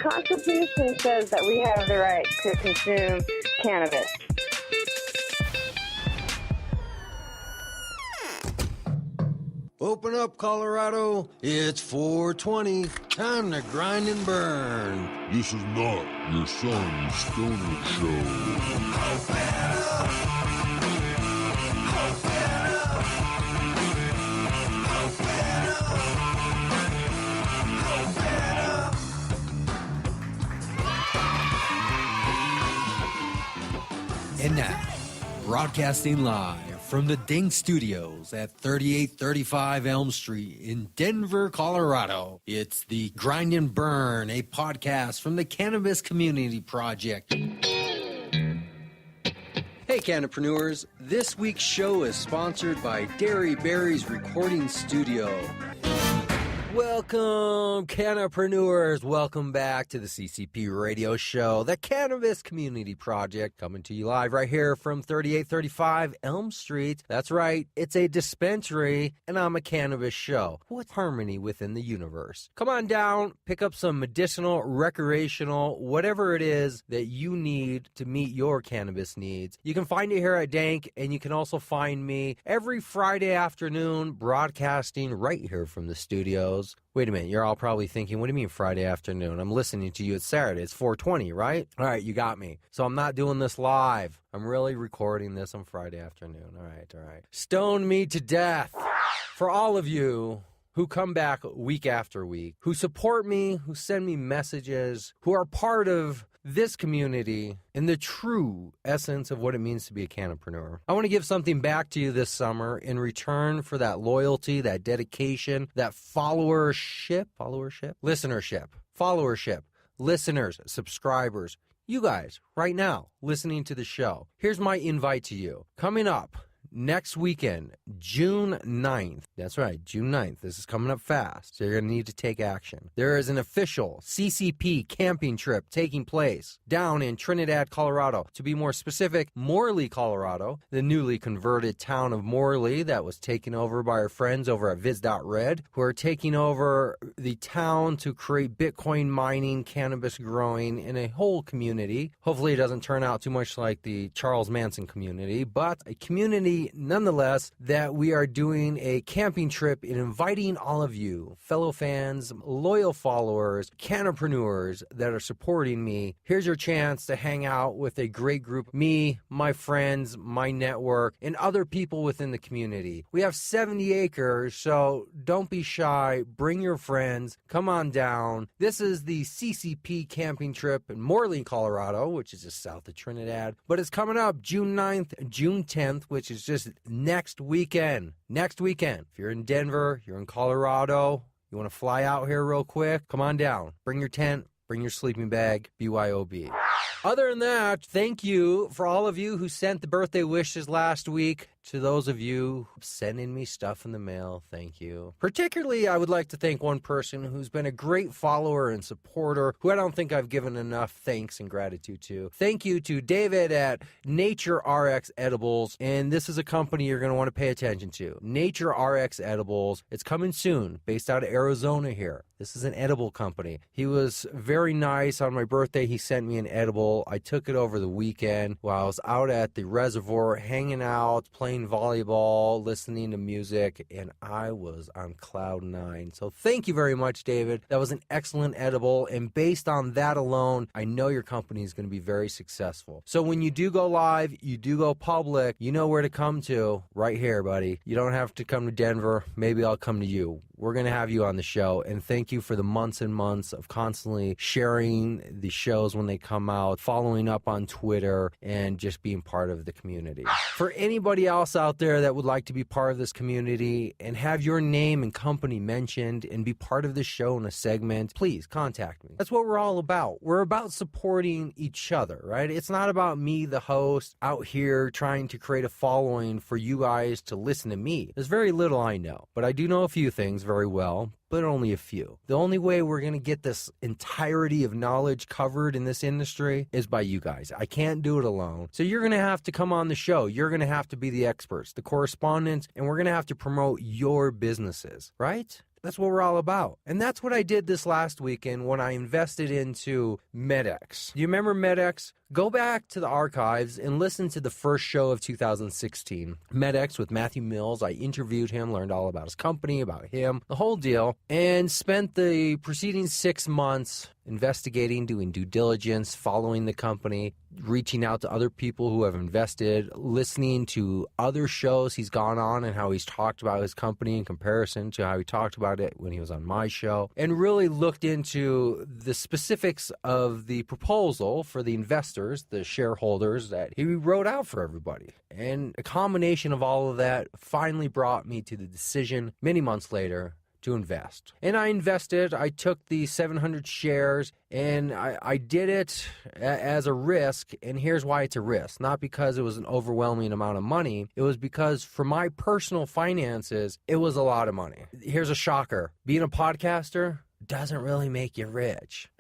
Constitution says that we have the right to consume cannabis. Open up, Colorado. It's 420. Time to grind and burn. This is not your son's stoner show. And now, broadcasting live from the Ding Studios at 3835 Elm Street in Denver, Colorado, it's the Grind and Burn, a podcast from the Cannabis Community Project. Hey, Cannapreneurs, this week's show is sponsored by Dairy Berry's Recording Studio. Welcome, Cannapreneurs. Welcome back to the CCP radio show, the Cannabis Community Project, coming to you live right here from 3835 Elm Street. That's right, it's a dispensary, and I'm a cannabis show. What's harmony within the universe? Come on down, pick up some medicinal, recreational, whatever it is that you need to meet your cannabis needs. You can find it here at Dank, and you can also find me every Friday afternoon broadcasting right here from the studios. Wait a minute, you're all probably thinking, what do you mean Friday afternoon? I'm listening to you. It's Saturday. It's 4:20, right? All right, you got me. So I'm not doing this live. I'm really recording this on Friday afternoon. All right. Stone me to death. For all of you who come back week after week, who support me, who send me messages, who are part of this community in the true essence of what it means to be a cannapreneur. I want to give something back to you this summer in return for that loyalty, that dedication, that followership, listeners, subscribers, you guys right now listening to the show. Here's my invite to you. Coming up next weekend, June 9th. That's right, June 9th. This is coming up fast, so you're going to need to take action. There is an official CCP camping trip taking place down in Trinidad, Colorado. To be more specific, Morley, Colorado, the newly converted town of Morley that was taken over by our friends over at Viz.Red, who are taking over the town to create Bitcoin mining, cannabis growing in a whole community. Hopefully it doesn't turn out too much like the Charles Manson community, but a community nonetheless that we are doing a camping trip and inviting all of you, fellow fans, loyal followers, cannapreneurs that are supporting me. Here's your chance to hang out with a great group, me, my friends, my network, and other people within the community. We have 70 acres, so don't be shy. Bring your friends. Come on down. This is the CCP camping trip in Morley, Colorado, which is just south of Trinidad, but it's coming up June 9th, June 10th, which is just next weekend. If you're in Denver, you're in Colorado, you want to fly out here real quick, come on down. Bring your tent, bring your sleeping bag, BYOB. Other than that, thank you for all of you who sent the birthday wishes last week. To those of you sending me stuff in the mail, thank you. Particularly, I would like to thank one person who's been a great follower and supporter, who I don't think I've given enough thanks and gratitude to. Thank you to David at Nature RX Edibles, and this is a company you're going to want to pay attention to. Nature RX Edibles. It's coming soon, based out of Arizona here. This is an edible company. He was very nice. On my birthday, he sent me an edible. I took it over the weekend while I was out at the reservoir, hanging out, playing volleyball, listening to music, and I was on cloud nine. So thank you very much, David. That was an excellent edible, and based on that alone, I know your company is going to be very successful. So when you do go live, you do go public, you know where to come to, right here, buddy. You don't have to come to Denver. Maybe I'll come to you. We're going to have you on the show, and thank you for the months and months of constantly sharing the shows when they come out, following up on Twitter, and just being part of the community. For anybody else out there that would like to be part of this community and have your name and company mentioned and be part of the show in a segment, please contact me. That's what we're all about. We're about supporting each other, right? It's not about me, the host, out here trying to create a following for you guys to listen to me. There's very little I know, but I do know a few things very well, but only a few. The only way we're going to get this entirety of knowledge covered in this industry is by you guys. I can't do it alone. So you're going to have to come on the show. You're going to have to be the experts, the correspondents, and we're going to have to promote your businesses, right? That's what we're all about. And that's what I did this last weekend when I invested into MedX. Do you remember MedX? Go back to the archives and listen to the first show of 2016. MedX with Matthew Mills. I interviewed him, learned all about his company, about him, the whole deal, and spent the preceding 6 months investigating, doing due diligence, following the company, reaching out to other people who have invested, listening to other shows he's gone on and how he's talked about his company in comparison to how he talked about it when he was on my show, and really looked into the specifics of the proposal for the investors, the shareholders that he wrote out for everybody. And a combination of all of that finally brought me to the decision many months later to invest. And I invested. I took the 700 shares and I did it as a risk. And here's why it's a risk. Not because it was an overwhelming amount of money. It was because for my personal finances, it was a lot of money. Here's a shocker. Being a podcaster doesn't really make you rich.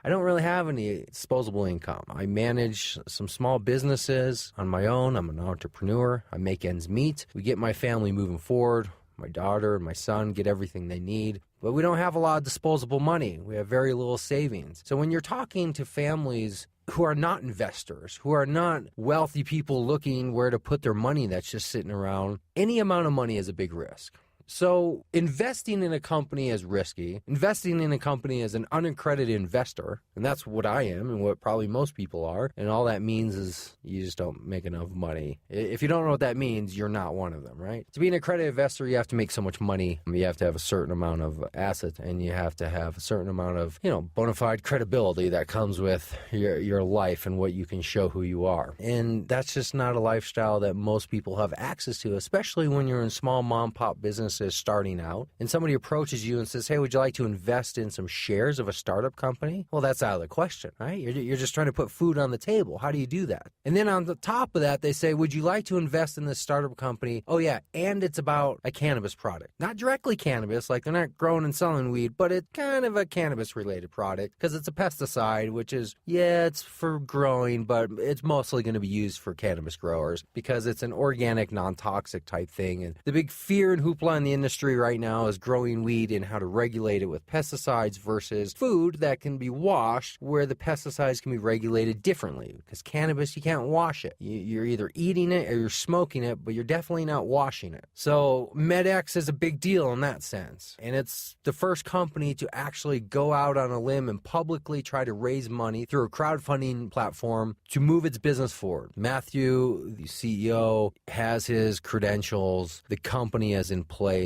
I don't really have any disposable income. I manage some small businesses on my own. I'm an entrepreneur. I make ends meet. We get my family moving forward. My daughter and my son get everything they need. But we don't have a lot of disposable money. We have very little savings. So when you're talking to families who are not investors, who are not wealthy people looking where to put their money that's just sitting around, any amount of money is a big risk. So investing in a company is risky. Investing in a company as an unaccredited investor, and that's what I am and what probably most people are, and all that means is you just don't make enough money. If you don't know what that means, you're not one of them, right? To be an accredited investor, you have to make so much money. You have to have a certain amount of assets, and you have to have a certain amount of, bona fide credibility that comes with your life and what you can show who you are. And that's just not a lifestyle that most people have access to, especially when you're in small mom-pop businesses starting out, and somebody approaches you and says, hey, would you like to invest in some shares of a startup company? Well, that's out of the question, right? You're just trying to put food on the table. How do you do that? And then on the top of that, they say, would you like to invest in this startup company? Oh, yeah, and it's about a cannabis product. Not directly cannabis, like they're not growing and selling weed, but it's kind of a cannabis-related product because it's a pesticide, which is, it's for growing, but it's mostly going to be used for cannabis growers because it's an organic, non-toxic type thing. And the big fear and hoopla in the industry right now is growing weed and how to regulate it with pesticides versus food that can be washed where the pesticides can be regulated differently, because cannabis, you can't wash it. You're either eating it or you're smoking it, but you're definitely not washing it. So MedX is a big deal in that sense, and it's the first company to actually go out on a limb and publicly try to raise money through a crowdfunding platform to move its business forward. Matthew, the CEO, has his credentials. The company is in place.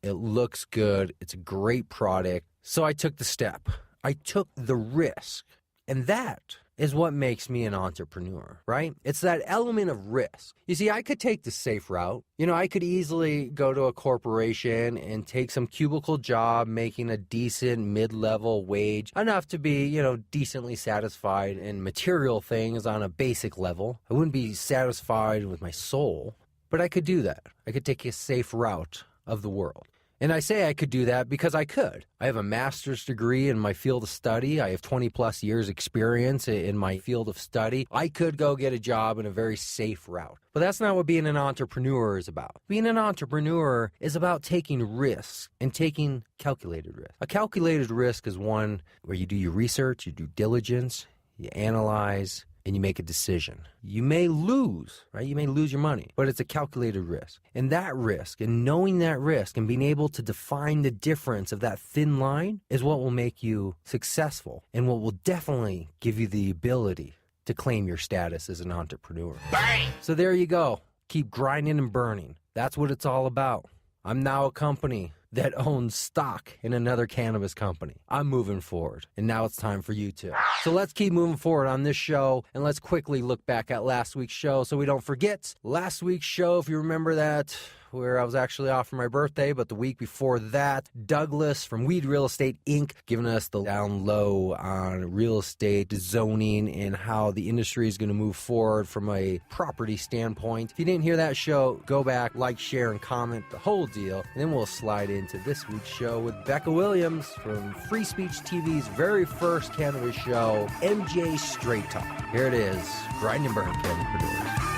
It looks good. It's a great product. So I took the step. I took the risk. And that is what makes me an entrepreneur, right? It's that element of risk. You see, I could take the safe route. I could easily go to a corporation and take some cubicle job making a decent mid-level wage, enough to be, decently satisfied in material things on a basic level. I wouldn't be satisfied with my soul, but I could do that. I could take a safe route of the world. And I say I could do that because I could. I have a master's degree in my field of study. I have 20 plus years experience in my field of study. I could go get a job in a very safe route. But that's not what being an entrepreneur is about. Being an entrepreneur is about taking risks and taking calculated risk. A calculated risk is one where you do your research, you do diligence, you analyze, and you make a decision. You may lose, right? You may lose your money, but it's a calculated risk. And that risk, and knowing that risk and being able to define the difference of that thin line is what will make you successful and what will definitely give you the ability to claim your status as an entrepreneur. Bang! So there you go. Keep grinding and burning. That's what it's all about. I'm now a company that owns stock in another cannabis company. I'm moving forward, and now it's time for you too. So let's keep moving forward on this show, and let's quickly look back at last week's show so we don't forget. Last week's show, if you remember that, where I was actually off for my birthday, but the week before that, Douglas from Weed Real Estate Inc. giving us the down low on real estate zoning and how the industry is going to move forward from a property standpoint. If you didn't hear that show, go back, like, share, and comment, the whole deal, and then we'll slide into this week's show with Becca Williams from Free Speech TV's very first cannabis show, MJ Straight Talk. Here it is, Grind and Burn Cannabis.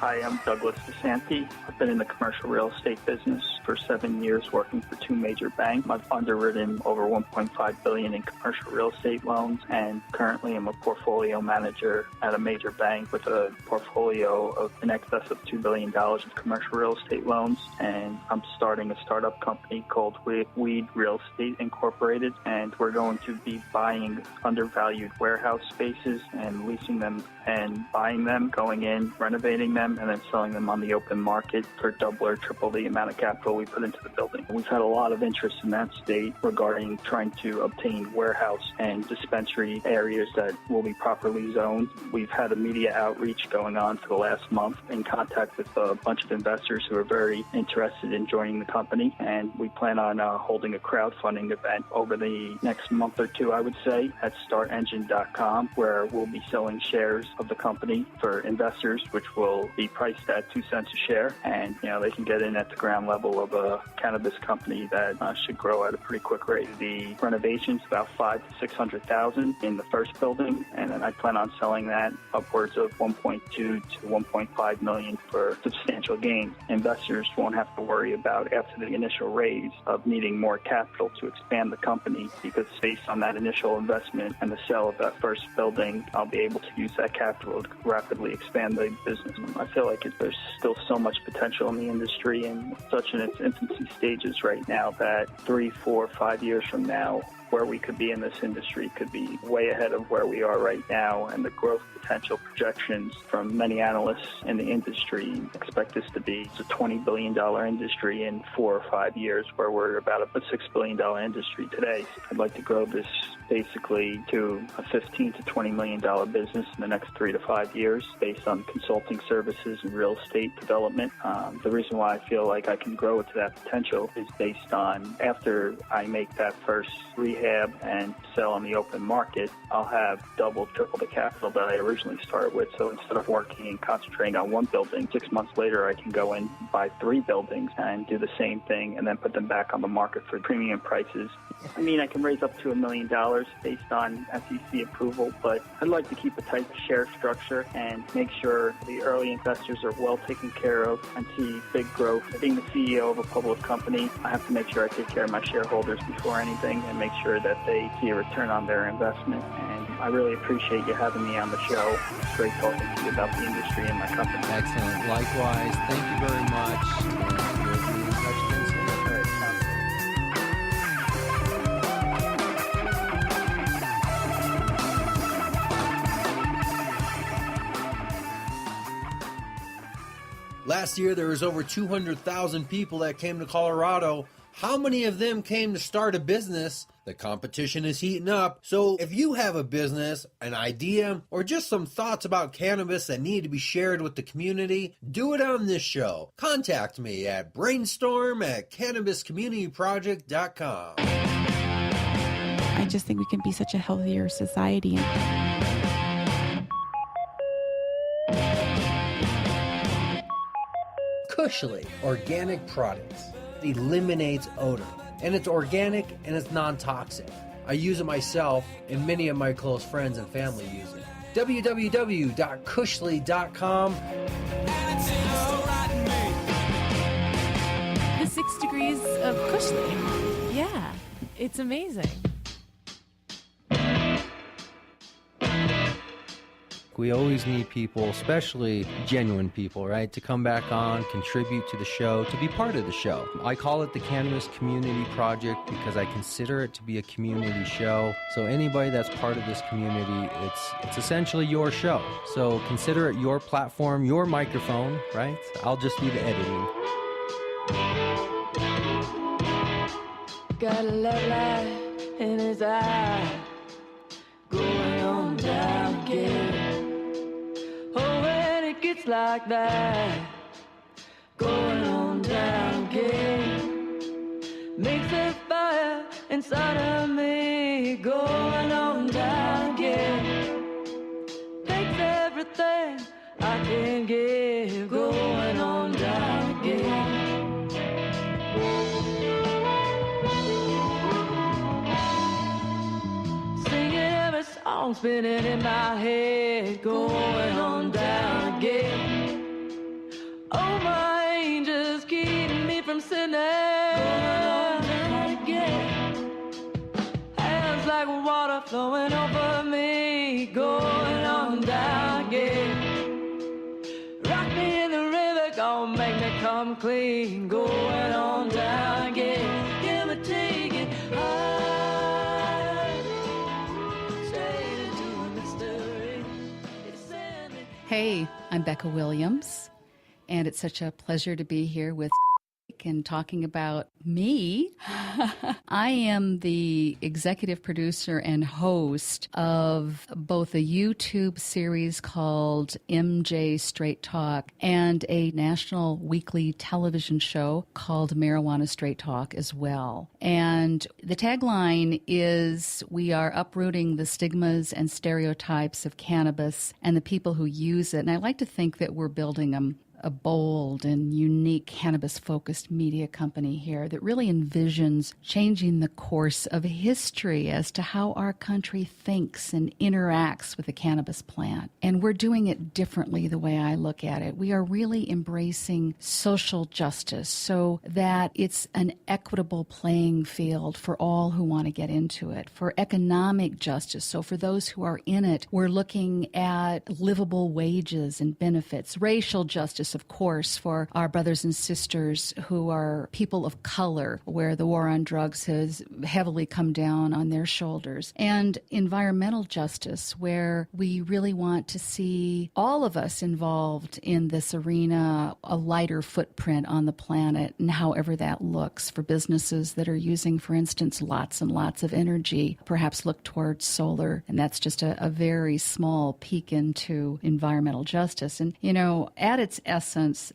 Hi, I'm Douglas DeSanti. I've been in the commercial real estate business for 7 years, working for two major banks. I've underwritten over $1.5 billion in commercial real estate loans, and currently I'm a portfolio manager at a major bank with a portfolio of in excess of $2 billion of commercial real estate loans. And I'm starting a startup company called Weed Real Estate Incorporated, and we're going to be buying undervalued warehouse spaces and leasing them and buying them, going in, renovating them, and then selling them on the open market for double or triple the amount of capital we put into the building. We've had a lot of interest in that state regarding trying to obtain warehouse and dispensary areas that will be properly zoned. We've had a media outreach going on for the last month, in contact with a bunch of investors who are very interested in joining the company, and we plan on holding a crowdfunding event over the next month or two, I would say, at startengine.com, where we'll be selling shares of the company for investors, which will be priced at 2 cents a share, and they can get in at the ground level of a cannabis company that should grow at a pretty quick rate. The renovation's about $500,000 to $600,000 in the first building, and then I plan on selling that upwards of $1.2 to $1.5 million for substantial gains. Investors won't have to worry about, after the initial raise, of needing more capital to expand the company, because based on that initial investment and the sale of that first building, I'll be able to use that capital to rapidly expand the business. I feel like there's still so much potential in the industry, and such in its infancy stages right now, that 3, 4, 5 years from now, where we could be in this industry could be way ahead of where we are right now, and the growth potential projections from many analysts in the industry expect this to be a $20 billion industry in 4 or 5 years, where we're about a $6 billion industry today. I'd like to grow this basically to a $15 to $20 million business in the next 3 to 5 years, based on consulting services and real estate development. The reason why I feel like I can grow it to that potential is based on, after I make that first rehab and sell on the open market, I'll have double, triple the capital that I originally started with. So instead of working and concentrating on one building, 6 months later I can go and buy 3 buildings and do the same thing, and then put them back on the market for premium prices. I mean, I can raise up to $1 million based on SEC approval, but I'd like to keep a tight share structure and make sure the early investors are well taken care of and see big growth. Being the CEO of a public company, I have to make sure I take care of my shareholders before anything, and make sure that they see a return on their investment. And I really appreciate you having me on the show. It's great talking to you about the industry and my company. Excellent. Likewise. Thank you very much. And we'll be in touch again soon. All right, sounds good. Last year, there was over 200,000 people that came to Colorado. How many of them came to start a business? The competition is heating up. So if you have a business, an idea, or just some thoughts about cannabis that need to be shared with the community, do it on this show. Contact me at brainstorm@cannabiscommunityproject.com. I just think we can be such a healthier society. Cushly organic products. It eliminates odor, and it's organic and it's non-toxic. I use it myself, and many of my close friends and family use it. www.cushly.com. The 6 degrees of Cushly. Yeah, it's amazing. We always need people, especially genuine people, right, to come back on, contribute to the show, to be part of the show. I call it the Cannabis Community Project because I consider it to be a community show. So anybody that's part of this community, it's essentially your show. So consider it your platform, your microphone, right? I'll just do the editing. Got a love light in his eye, going on down again. Oh, when it gets like that, going on down again, makes a fire inside of me, going on down again, takes everything I can give, going on down again. Song spinning in my head, going on down again. flowing over me, going on down again. Rock me in the river, gonna make me come clean, going on down again. Give me, take it high, straight into a mystery. Hey, I'm Becca Williams, and it's such a pleasure to be here with and talking about me. I am the executive producer and host of both a YouTube series called MJ Straight Talk and a national weekly television show called Marijuana Straight Talk as well. And the tagline is, we are uprooting the stigmas and stereotypes of cannabis and the people who use it. And I like to think that we're building a bold and unique cannabis-focused media company here that really envisions changing the course of history as to how our country thinks and interacts with the cannabis plant. And we're doing it differently the way I look at it. We are really embracing social justice so that it's an equitable playing field for all who want to get into it, for economic justice. So for those who are in it, we're looking at livable wages and benefits, racial justice, of course, for our brothers and sisters who are people of color, where the war on drugs has heavily come down on their shoulders, and environmental justice, where we really want to see all of us involved in this arena, a lighter footprint on the planet, and however that looks for businesses that are using, for instance, lots and lots of energy, perhaps look towards solar, and that's just a very small peek into environmental justice. And, you know, at its essence,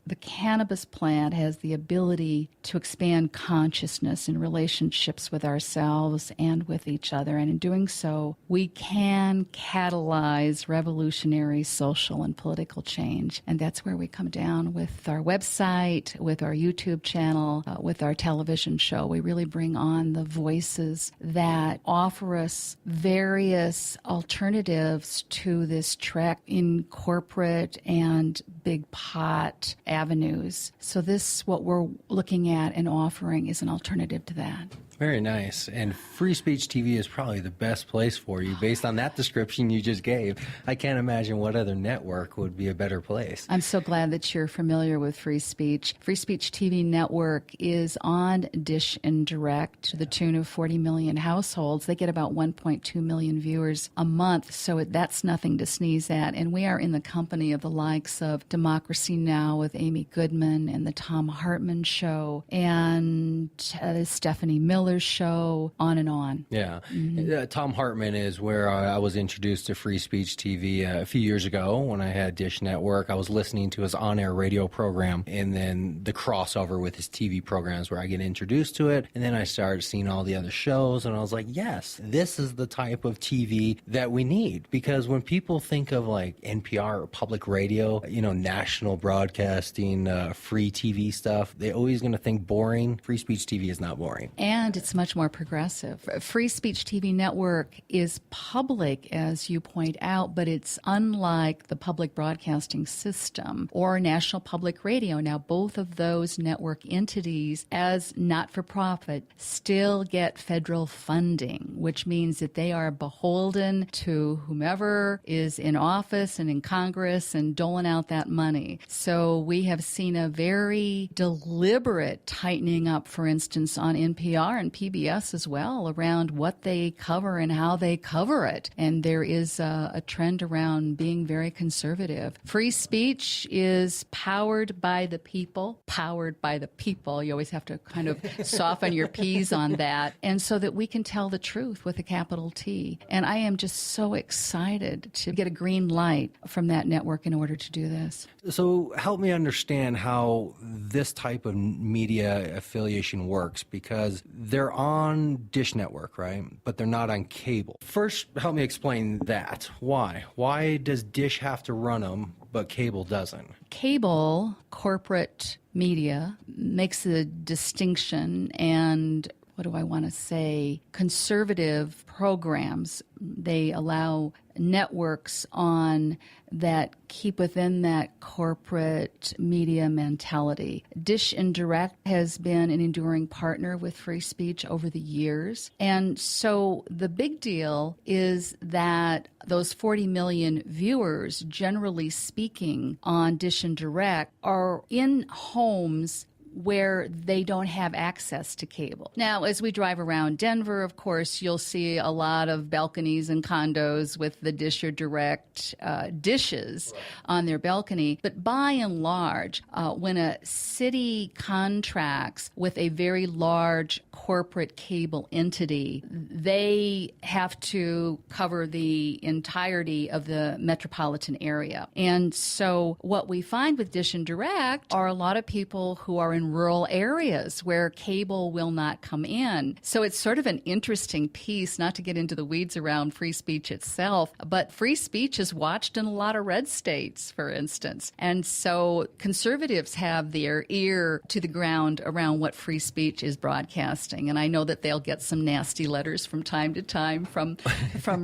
the cannabis plant has the ability to expand consciousness in relationships with ourselves and with each other. And in doing so, we can catalyze revolutionary social and political change. And that's where we come down with our website, with our YouTube channel, with our television show. We really bring on the voices that offer us various alternatives to this trek in corporate and big pot avenues. So this, what we're looking at and offering, is an alternative to that. Very nice. And Free Speech TV is probably the best place for you based on that description you just gave. I can't imagine what other network would be a better place. I'm so glad that you're familiar with Free Speech. Free Speech TV network is on Dish and Direct to the tune of 40 million households. They get about 1.2 million viewers a month, so that's nothing to sneeze at. And we are in the company of the likes of Democracy Now! With Amy Goodman and the Tom Hartman Show and Stephanie Miller show, on and on. Yeah. Mm-hmm. Tom Hartman is where I was introduced to Free Speech TV a few years ago when I had Dish Network. I was listening to his on-air radio program and then the crossover with his TV programs where I get introduced to it. And then I started seeing all the other shows and I was like, yes, this is the type of TV that we need. Because when people think of like NPR or public radio, you know, national broadcasting, free TV stuff, they're always going to think boring. Free Speech TV is not boring. And it's much more progressive. Free Speech TV network is public, as you point out, but it's unlike the public broadcasting system or National Public Radio. Now, both of those network entities, as not-for-profit, still get federal funding, which means that they are beholden to whomever is in office and in Congress and doling out that money. So we have seen a very deliberate tightening up, for instance, on NPR and PBS as well, around what they cover and how they cover it. And there is a trend around being very conservative. Free speech is powered by the people. Powered by the people. You always have to kind of soften your P's on that. And so that we can tell the truth with a capital T. And I am just so excited to get a green light from that network in order to do this. So help me understand how this type of media affiliation works, because they're on Dish Network, right? But they're not on cable. First, help me explain that. Why? Why does Dish have to run them, but cable doesn't? Cable, corporate media, makes a distinction and what do I want to say, conservative programs. They allow networks on that keep within that corporate media mentality. Dish and Direct has been an enduring partner with free speech over the years. And so the big deal is that those 40 million viewers, generally speaking, on Dish and Direct are in homes where they don't have access to cable. Now, as we drive around Denver, of course, you'll see a lot of balconies and condos with the Dish or Direct dishes on their balcony. But by and large, when a city contracts with a very large corporate cable entity, they have to cover the entirety of the metropolitan area. And so what we find with Dish and Direct are a lot of people who are in rural areas where cable will not come in. So it's sort of an interesting piece, not to get into the weeds around free speech itself, but free speech is watched in a lot of red states, for instance. And so conservatives have their ear to the ground around what free speech is broadcasting. And I know that they'll get some nasty letters from time to time from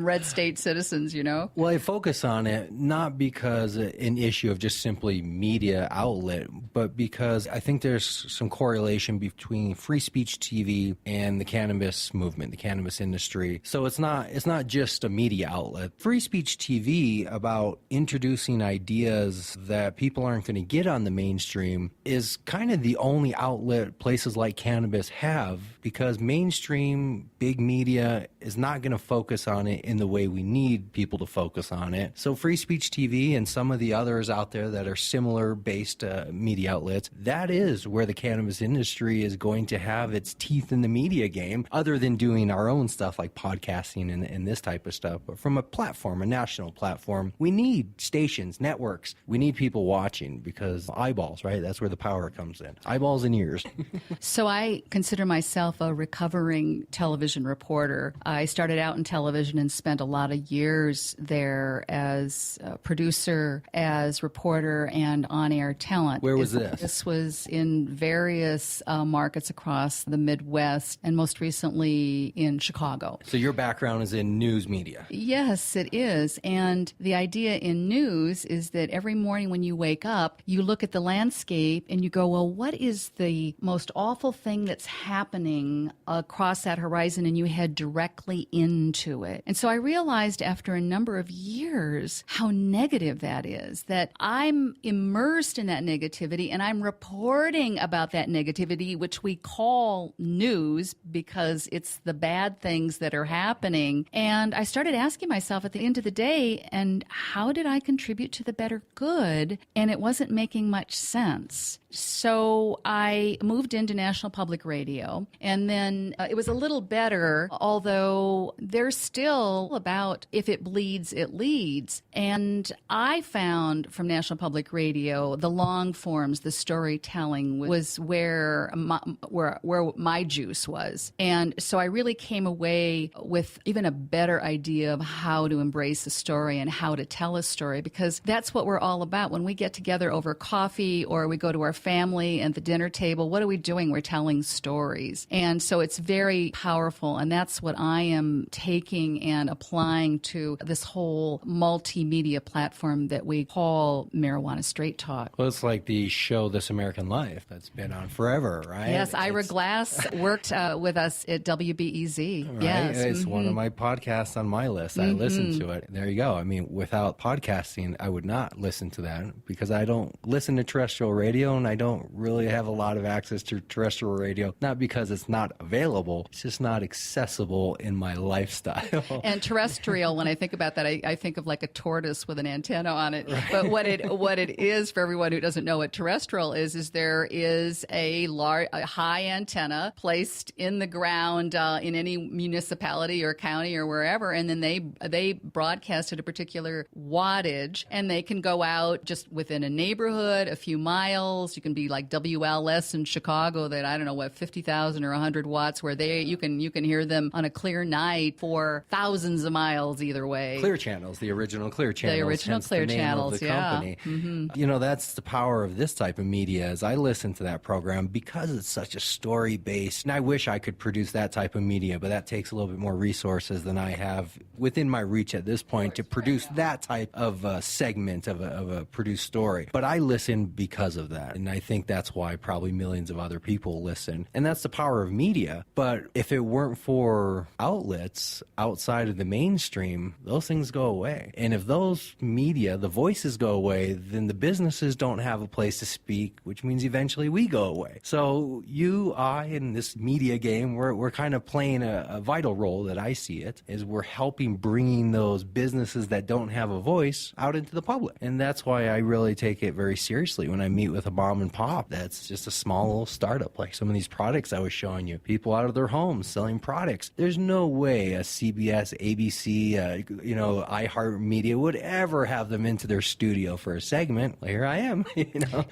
red state citizens, you know? Well, I focus on it not because an issue of just simply media outlet, but because I think there's some correlation between free speech TV and the cannabis movement, the cannabis industry. So it's not just a media outlet. Free speech TV about introducing ideas that people aren't going to get on the mainstream is kind of the only outlet places like cannabis have, because mainstream big media is not going to focus on it in the way we need people to focus on it. So free speech TV and some of the others out there that are similar based media outlets, that is where the cannabis industry is going to have its teeth in the media game, other than doing our own stuff like podcasting and this type of stuff. But from a platform, a national platform, we need stations, networks. We need people watching, because eyeballs, right? That's where the power comes in. Eyeballs and ears. So I consider myself a recovering television reporter. I started out in television and spent a lot of years there as a producer, as reporter, and on-air talent. Where was this? This was in various markets across the Midwest, and most recently in Chicago. So your background is in news media. Yes, it is. And the idea in news is that every morning when you wake up, you look at the landscape and you go, well, what is the most awful thing that's happening across that horizon? And you head directly into it. And so I realized after a number of years how negative that is, that I'm immersed in that negativity and I'm reporting about that negativity, which we call news because it's the bad things that are happening. And I started asking myself at the end of the day, and how did I contribute to the better good? And it wasn't making much sense. So I moved into National Public Radio, and then it was a little better, although there's still about if it bleeds, it leads. And I found from National Public Radio, the long forms, the storytelling was where my juice was. And so I really came away with even a better idea of how to embrace a story and how to tell a story, because that's what we're all about. When we get together over coffee or we go to our family at the dinner table, what are we doing? We're telling stories. And so it's very powerful. And that's what I am taking and applying to this whole multimedia platform that we call Marijuana Straight Talk. Well, it's like the show This American Life that's been on forever, right? Yes, Ira Glass worked with us at WBEZ. Right? Yes. It's one of my podcasts on my list. I listen to it. There you go. I mean, without podcasting, I would not listen to that, because I don't listen to terrestrial radio and I don't really have a lot of access to terrestrial radio. Not because it's not available, it's just not accessible in my lifestyle. And terrestrial, when I think about that, I think of like a tortoise with an antenna on it. Right. But what it is, for everyone who doesn't know what terrestrial is there is a high antenna placed in the ground in any municipality or county or wherever, and then they broadcast at a particular wattage, and they can go out just within a neighborhood, a few miles. You can be like WLS in Chicago that, I don't know, 50,000 or 100 watts, where you can hear them on a clear night for thousands of miles either way. Clear channels, the original Clear channels. The original hence Clear the name channels, of the yeah. company. Mm-hmm. That's the power of this type of media. As I listen to that program, because it's such a story based, and I wish I could produce that type of media, but that takes a little bit more resources than I have within my reach at this point to produce that type of segment of a produced story. But I listen because of that, and I think that's why probably millions of other people listen. And that's the power of media. But if it weren't for outlets outside of the mainstream, those things go away. And if those media, the voices go away, then the businesses don't have a place to speak, which means eventually we go away. So you, I, in this media game, we're kind of playing a vital role that I see it, is we're helping bringing those businesses that don't have a voice out into the public. And that's why I really take it very seriously when I meet with a mom and pop that's just a small little startup, like some of these products I was showing you, people out of their homes selling products. There's no way a CBS, ABC, iHeartMedia would ever have them into their studio for a segment. Well, here I am.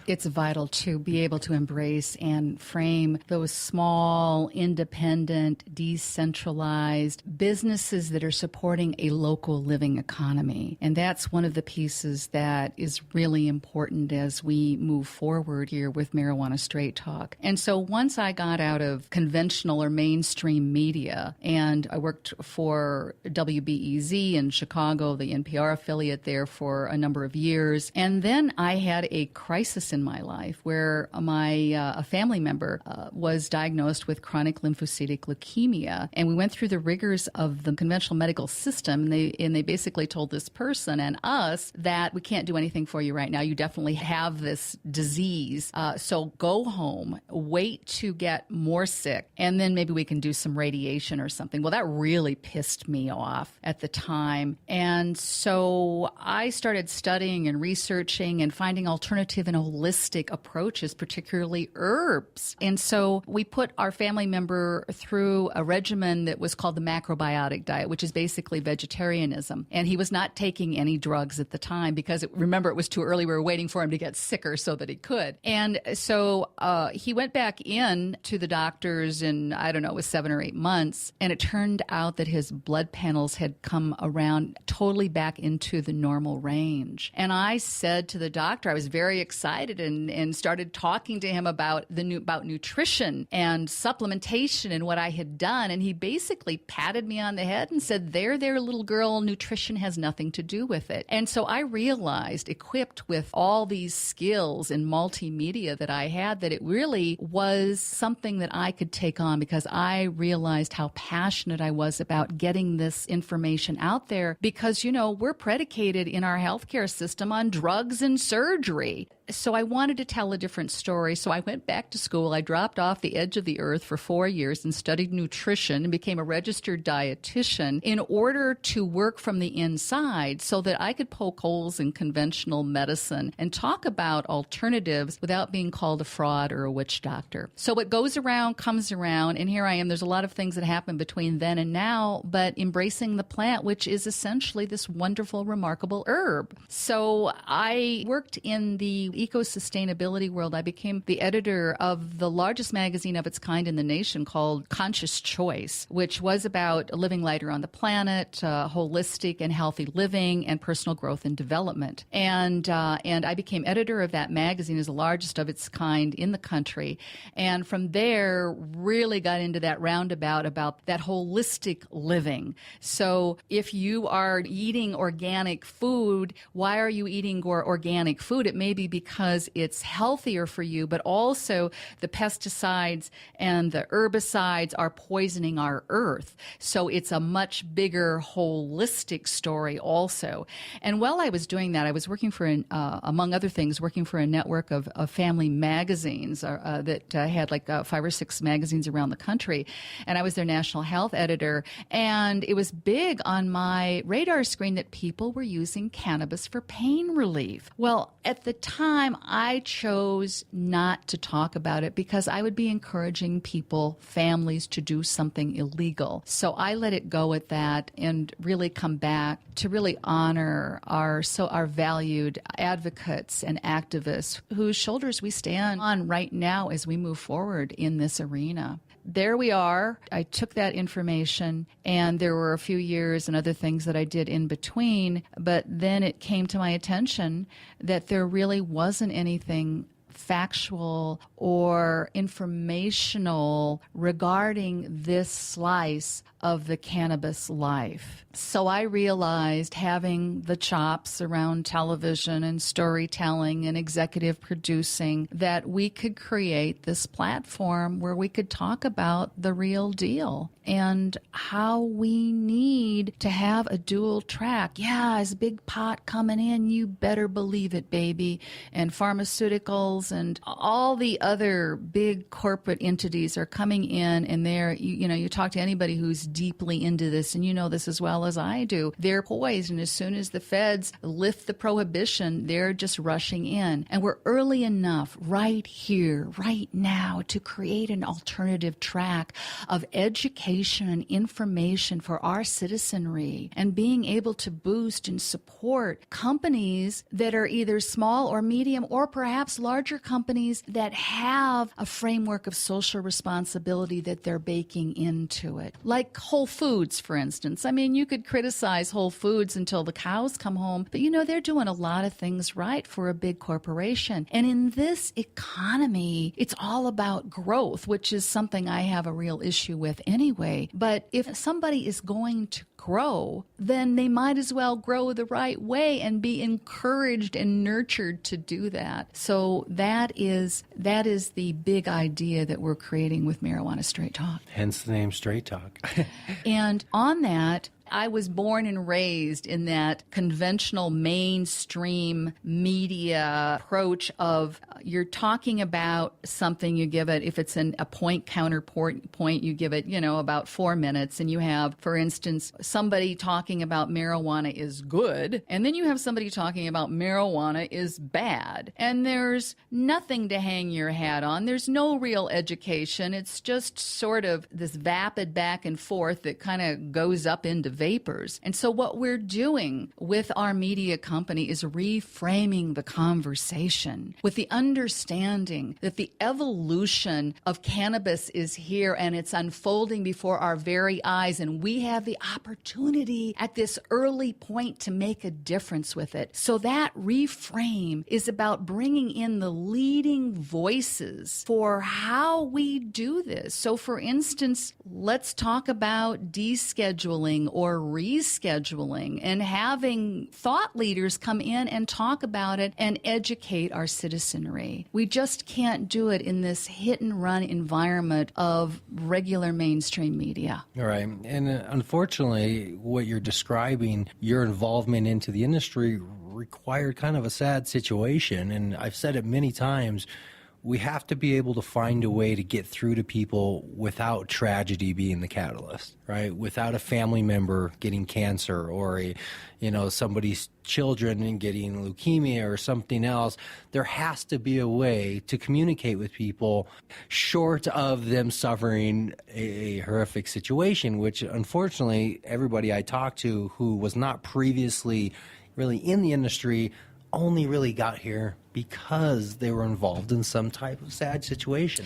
It's vital to be able to embrace and frame those small, independent, decentralized businesses that are supporting a local living economy. And that's one of the pieces that is really important as we move forward here with Marijuana Straight Talk. And so once I got out of conventional or mainstream media, and I worked for WBEZ in Chicago, the NPR affiliate there, for a number of years. And then I had a crisis in my life where a family member was diagnosed with chronic lymphocytic leukemia. And we went through the rigors of the conventional medical system, and they basically told this person and us that we can't do anything for you right now. You definitely have this disease. So go home, wait to get more sick, and then maybe we can do some radiation or something. Well, that really pissed me off at the time. And so I started studying and researching and finding alternative and holistic approaches, particularly herbs. And so we put our family member through a regimen that was called the macrobiotic diet, which is basically vegetarianism. And he was not taking any drugs at the time because, remember, it was too early. We were waiting for him to get sicker so that he could. And so he went back in to the doctors in, I don't know, it was 7 or 8 months. And it turned out that his blood panels had come around totally back into the normal range. And I said to the doctor, I was very excited and started talking to him about nutrition and supplementation and what I had done. And he basically patted me on the head and said, there, little girl, nutrition has nothing to do with it. And so I realized, equipped with all these skills in multimedia that I had, that it really was something that I could take on, because I realized how passionate I was about getting this information out there, because, we're predicated in our healthcare system on drugs and surgery. So I wanted to tell a different story. So I went back to school. I dropped off the edge of the earth for 4 years and studied nutrition and became a registered dietitian in order to work from the inside so that I could poke holes in conventional medicine and talk about alternatives without being called a fraud or a witch doctor. So what goes around comes around, and here I am. There's a lot of things that happen between then and now, but embracing the plant, which is essentially this wonderful, remarkable herb. So I worked in the eco-sustainability world. I became the editor of the largest magazine of its kind in the nation called Conscious Choice, which was about living lighter on the planet, holistic and healthy living, and personal growth and development. And I became editor of that magazine, as the largest of its kind in the country. And from there, really got into that roundabout about that holistic living. So if you are eating organic food, why are you eating organic food? It may be because it's healthier for you, but also the pesticides and the herbicides are poisoning our earth. So it's a much bigger holistic story also. And while I was doing that, I was working for, among other things, working for a network of family magazines that had like 5 or 6 magazines around the country. And I was their national health editor. And it was big on my radar screen that people were using cannabis for pain relief. Well, at the time, I chose not to talk about it because I would be encouraging people, families, to do something illegal. So I let it go at that and really come back to really honor our valued advocates and activists whose shoulders we stand on right now as we move forward in this arena. there we are. I took that information, and there were a few years and other things that I did in between, but then it came to my attention that there really wasn't anything factual or informational regarding this slice of the cannabis life. So I realized, having the chops around television and storytelling and executive producing, that we could create this platform where we could talk about the real deal and how we need to have a dual track. Yeah, as big pot coming in, you better believe it, baby. And pharmaceuticals and all the other big corporate entities are coming in, and you talk to anybody who's deeply into this, and you know this as well as I do. They're poised, and as soon as the feds lift the prohibition, they're just rushing in. And we're early enough right here, right now, to create an alternative track of education and information for our citizenry, and being able to boost and support companies that are either small or medium, or perhaps larger companies that have a framework of social responsibility that they're baking into it. Like Whole Foods, for instance. I mean, you could criticize Whole Foods until the cows come home, but they're doing a lot of things right for a big corporation. And in this economy, it's all about growth, which is something I have a real issue with anyway. But if somebody is going to grow, then they might as well grow the right way and be encouraged and nurtured to do that. So that is the big idea that we're creating with Marijuana Straight Talk. Hence the name Straight Talk. And on that, I was born and raised in that conventional mainstream media approach of you're talking about something, you give it, if it's a point counterpoint, you give it, about 4 minutes. And you have, for instance, somebody talking about marijuana is good. And then you have somebody talking about marijuana is bad. And there's nothing to hang your hat on. There's no real education. It's just sort of this vapid back and forth that kind of goes up into vapors. And so what we're doing with our media company is reframing the conversation with the understanding that the evolution of cannabis is here and it's unfolding before our very eyes, and we have the opportunity at this early point to make a difference with it. So that reframe is about bringing in the leading voices for how we do this. So for instance, let's talk about descheduling or rescheduling and having thought leaders come in and talk about it and educate our citizenry. We just can't do it in this hit and run environment of regular mainstream media. All right. And unfortunately, what you're describing, your involvement into the industry required kind of a sad situation. And I've said it many times, we have to be able to find a way to get through to people without tragedy being the catalyst, right? Without a family member getting cancer or somebody's children and getting leukemia or something else. There has to be a way to communicate with people short of them suffering a horrific situation, which unfortunately everybody I talked to who was not previously really in the industry only really got here because they were involved in some type of sad situation.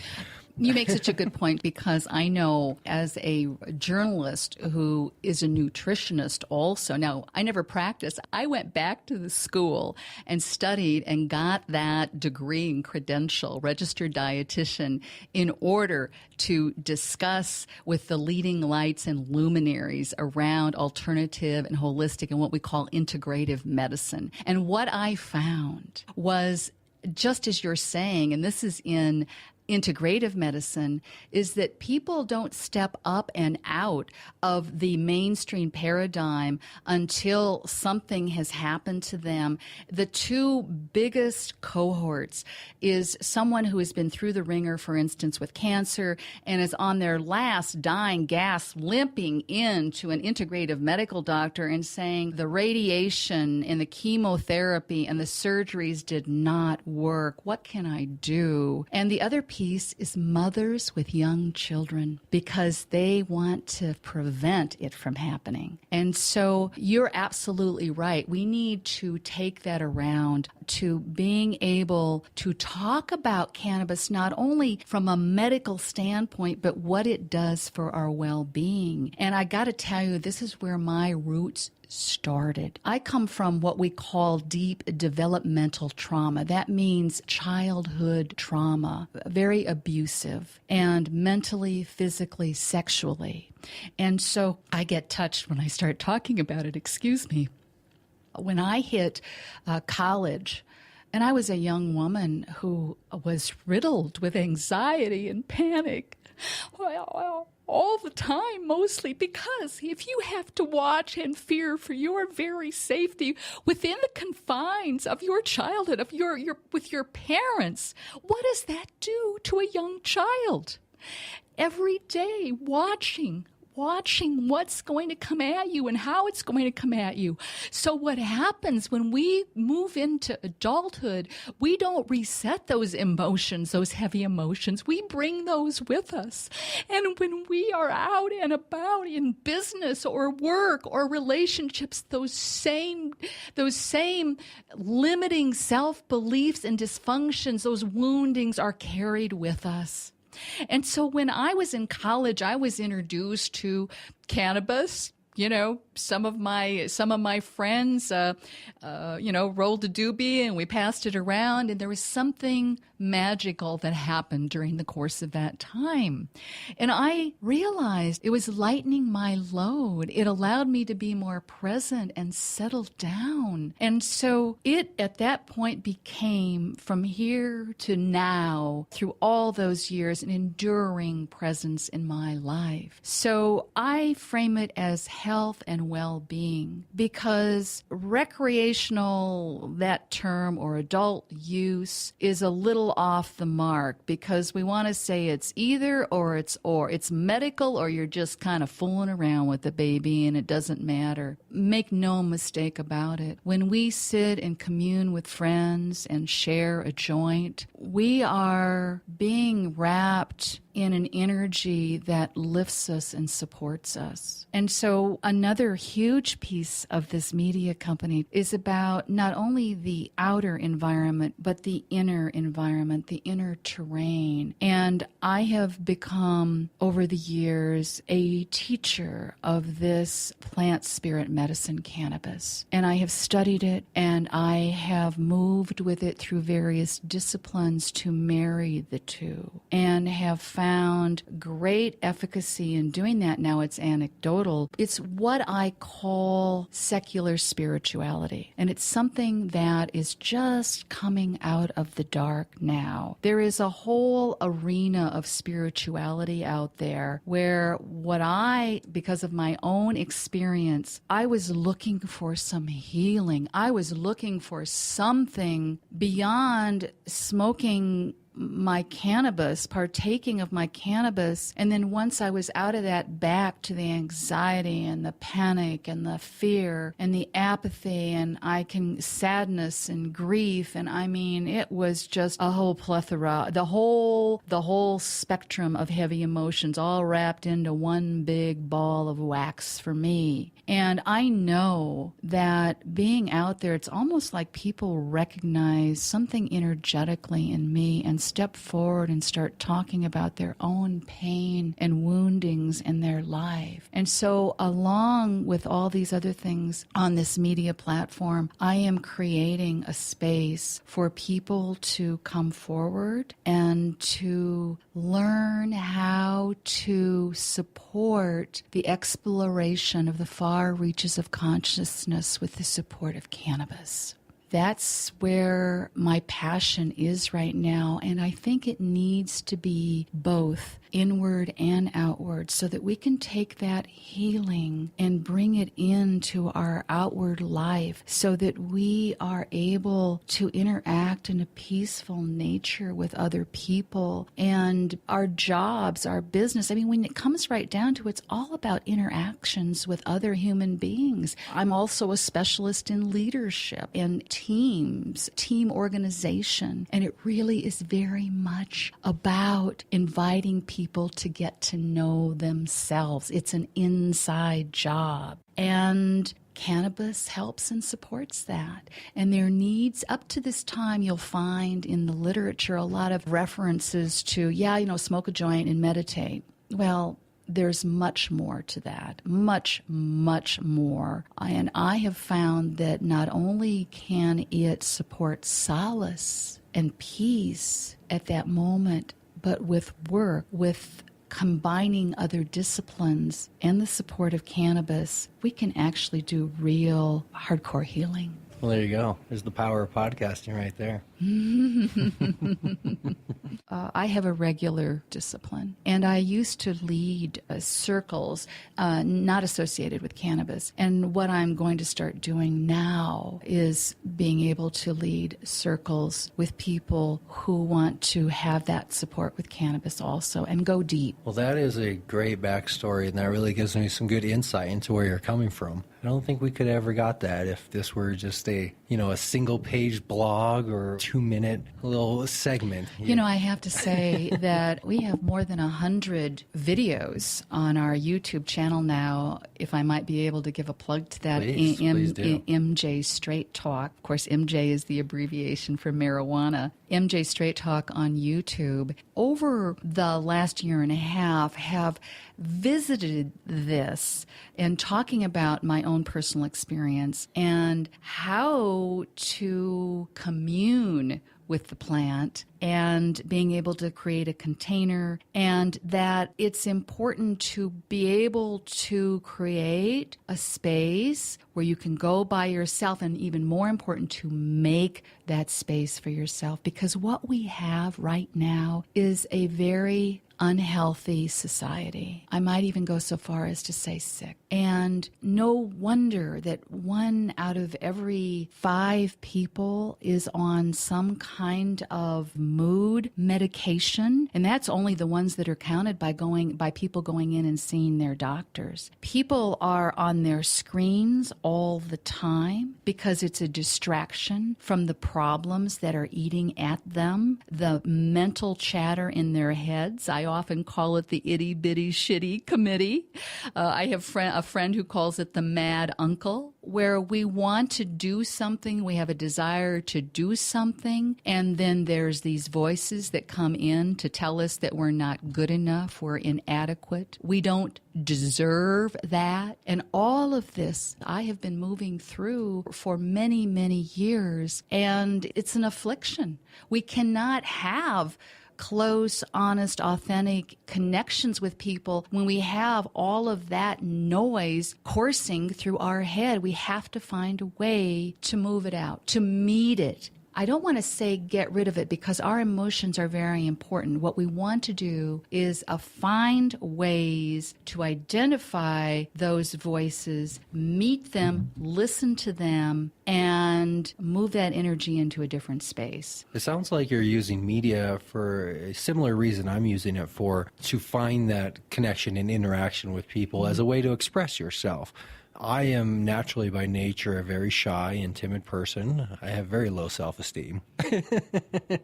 You make such a good point, because I know as a journalist who is a nutritionist also. Now, I never practiced. I went back to the school and studied and got that degree and credential, registered dietitian, in order to discuss with the leading lights and luminaries around alternative and holistic and what we call integrative medicine. And what I found was, just as you're saying, and this is in integrative medicine, is that people don't step up and out of the mainstream paradigm until something has happened to them. The two biggest cohorts is someone who has been through the ringer, for instance, with cancer, and is on their last dying gasp, limping into an integrative medical doctor and saying the radiation and the chemotherapy and the surgeries did not work. What can I do? And the other piece is mothers with young children, because they want to prevent it from happening. And so you're absolutely right. We need to take that around to being able to talk about cannabis not only from a medical standpoint, but what it does for our well-being. And I got to tell you, this is where my roots started. I come from what we call deep developmental trauma. That means childhood trauma, very abusive, and mentally, physically, sexually. And so I get touched when I start talking about it. Excuse me. When I hit college, and I was a young woman who was riddled with anxiety and panic, well, all the time, mostly because if you have to watch and fear for your very safety within the confines of your childhood, of your with your parents, what does that do to a young child? Every day, watching what's going to come at you and how it's going to come at you. So what happens when we move into adulthood, we don't reset those emotions, those heavy emotions. We bring those with us. And when we are out and about in business or work or relationships, those same limiting self-beliefs and dysfunctions, those woundings are carried with us. And so when I was in college, I was introduced to cannabis. You know, some of my friends, rolled a doobie and we passed it around, and there was something magical that happened during the course of that time. And I realized it was lightening my load. It allowed me to be more present and settle down. And so it, at that point, became, from here to now, through all those years, an enduring presence in my life. So I frame it as health and well-being, because recreational, that term, or adult use, is a little off the mark, because we want to say it's either or it's medical, or you're just kind of fooling around with the baby and it doesn't matter. Make no mistake about it. When we sit and commune with friends and share a joint, we are being wrapped in an energy that lifts us and supports us. And so another huge piece of this media company is about not only the outer environment, but the inner environment, the inner terrain. And I have become, over the years, a teacher of this plant spirit medicine, cannabis. And I have studied it, and I have moved with it through various disciplines to marry the two, and have found great efficacy in doing that. Now it's anecdotal. It's what I call secular spirituality. And it's something that is just coming out of the dark now. There is a whole arena of spirituality out there where because of my own experience, I was looking for some healing. I was looking for something beyond smoking my cannabis, partaking of my cannabis. And then once I was out of that, back to the anxiety and the panic and the fear and the apathy and sadness and grief. And I mean, it was just a whole plethora, the whole spectrum of heavy emotions all wrapped into one big ball of wax for me. And I know that being out there, it's almost like people recognize something energetically in me and step forward and start talking about their own pain and woundings in their life. And so along with all these other things on this media platform, I am creating a space for people to come forward and to learn how to support the exploration of the far reaches of consciousness with the support of cannabis. That's where my passion is right now, and I think it needs to be both inward and outward, so that we can take that healing and bring it into our outward life, so that we are able to interact in a peaceful nature with other people. And our jobs, our business, I mean, when it comes right down to it, it's all about interactions with other human beings. I'm also a specialist in leadership and teams, team organization. And it really is very much about inviting people to get to know themselves. It's an inside job. And cannabis helps and supports that. And their needs, up to this time, you'll find in the literature a lot of references to, smoke a joint and meditate. Well, there's much more to that, much, much more. And I have found that not only can it support solace and peace at that moment, but with work, with combining other disciplines and the support of cannabis, we can actually do real hardcore healing. Well, there you go. There's the power of podcasting right there. I have a regular discipline, and I used to lead circles not associated with cannabis. And what I'm going to start doing now is being able to lead circles with people who want to have that support with cannabis also and go deep. Well, that is a great backstory, and that really gives me some good insight into where you're coming from. I don't think we could ever got that if this were just a single-page blog or 2-minute little segment. I have to say that we have more than 100 videos on our YouTube channel now. If I might be able to give a plug to that, please do. MJ Straight Talk. Of course, MJ is the abbreviation for marijuana. MJ Straight Talk on YouTube. Over the last year and a half, have visited this and talking about my own personal experience and how to commune with the plant and being able to create a container, and that it's important to be able to create a space where you can go by yourself, and even more important, to make that space for yourself. Because what we have right now is a very unhealthy society. I might even go so far as to say sick. And no wonder that 1 out of every 5 people is on some kind of mood medication. And that's only the ones that are counted by people going in and seeing their doctors. People are on their screens all the time because it's a distraction from the problems that are eating at them, the mental chatter in their heads. I often call it the itty bitty shitty committee. I have a friend who calls it the mad uncle, where we want to do something, we have a desire to do something, and then there's these voices that come in to tell us that we're not good enough, we're inadequate, we don't deserve that. And all of this I have been moving through for many, many years, and it's an affliction. We cannot have close, honest, authentic connections with people when we have all of that noise coursing through our head. We have to find a way to move it out, to meet it. I don't want to say get rid of it, because our emotions are very important. What we want to do is find ways to identify those voices, meet them, listen to them, and move that energy into a different space. It sounds like you're using media for a similar reason I'm using it for, to find that connection and interaction with people as a way to express yourself. I am naturally by nature a very shy and timid person. I have very low self-esteem.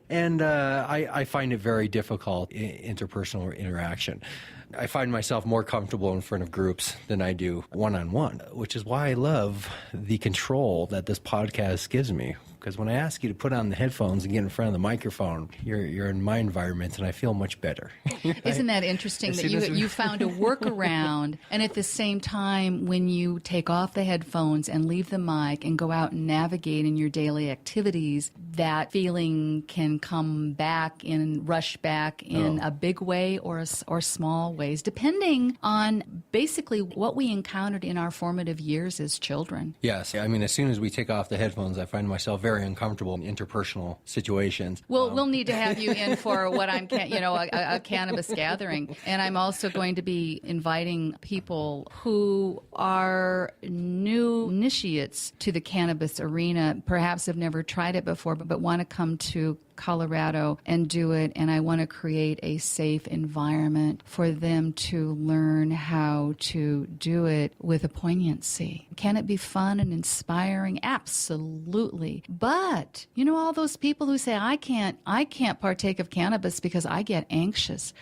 And I find it very difficult interpersonal interaction. I find myself more comfortable in front of groups than I do one-on-one, which is why I love the control that this podcast gives me. Because when I ask you to put on the headphones and get in front of the microphone, you're in my environment, and I feel much better. Isn't that interesting that you found a workaround, and at the same time, when you take off the headphones and leave the mic and go out and navigate in your daily activities, that feeling can come back and rush back in a big way or small ways, depending on basically what we encountered in our formative years as children. Yes. I mean, as soon as we take off the headphones, I find myself very uncomfortable in interpersonal situations. We'll need to have you in for what I'm, a cannabis gathering. And I'm also going to be inviting people who are new initiates to the cannabis arena, perhaps have never tried it before, but want to come to Colorado and do it, and I want to create a safe environment for them to learn how to do it with a poignancy. Can it be fun and inspiring? Absolutely. But, you know, all those people who say, I can't partake of cannabis because I get anxious.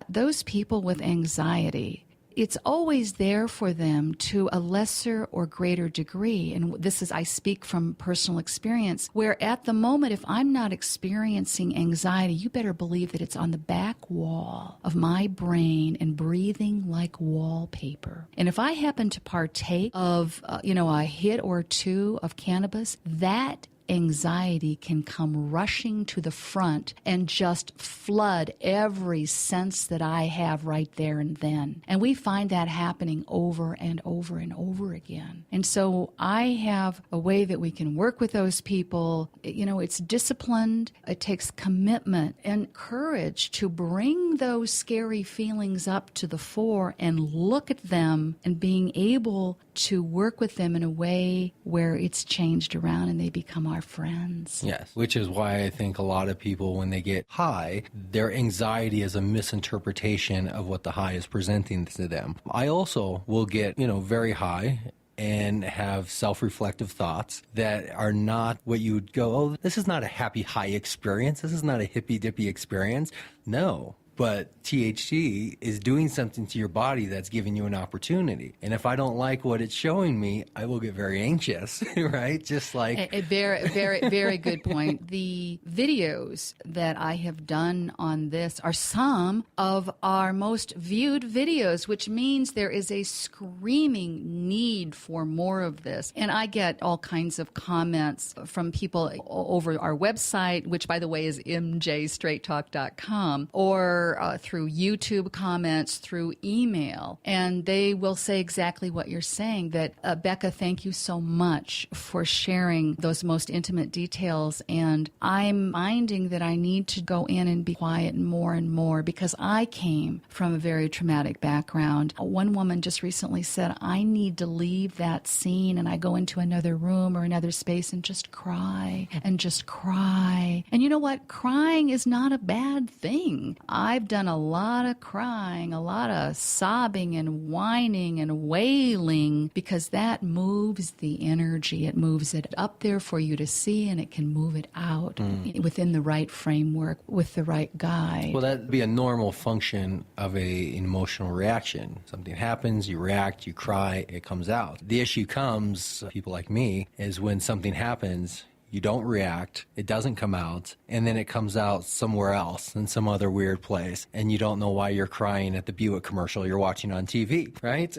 Those people with anxiety, it's always there for them to a lesser or greater degree. And this is, I speak from personal experience, where at the moment, if I'm not experiencing anxiety, you better believe that it's on the back wall of my brain and breathing like wallpaper. And if I happen to partake of, a hit or two of cannabis, that anxiety can come rushing to the front and just flood every sense that I have right there and then. And we find that happening over and over and over again. And so I have a way that we can work with those people. You know, it's disciplined. It takes commitment and courage to bring those scary feelings up to the fore and look at them and being able to work with them in a way where it's changed around and they become our friends. Yes, which is why I think a lot of people, when they get high, their anxiety is a misinterpretation of what the high is presenting to them. I also will get, very high and have self-reflective thoughts that are not what you would go, oh, this is not a happy high experience. This is not a hippy-dippy experience. No. But THC is doing something to your body that's giving you an opportunity. And if I don't like what it's showing me, I will get very anxious, right? Just like... A very, very, very good point. The videos that I have done on this are some of our most viewed videos, which means there is a screaming need for more of this. And I get all kinds of comments from people over our website, which, by the way, is mjstraighttalk.com, or through YouTube comments, through email, and they will say exactly what you're saying, that, Becca, thank you so much for sharing those most intimate details, and I'm finding that I need to go in and be quiet more and more because I came from a very traumatic background. One woman just recently said, I need to leave that scene, and I go into another room or another space and just cry and just cry. And you know what? Crying is not a bad thing. I've done a lot of crying, a lot of sobbing and whining and wailing because that moves the energy. It moves it up there for you to see, and it can move it out within the right framework with the right guide. Well, that'd be a normal function of an emotional reaction. Something happens, you react, you cry, it comes out. The issue comes, people like me, is when something happens, you don't react, it doesn't come out, and then it comes out somewhere else in some other weird place, and you don't know why you're crying at the Buick commercial you're watching on TV, right?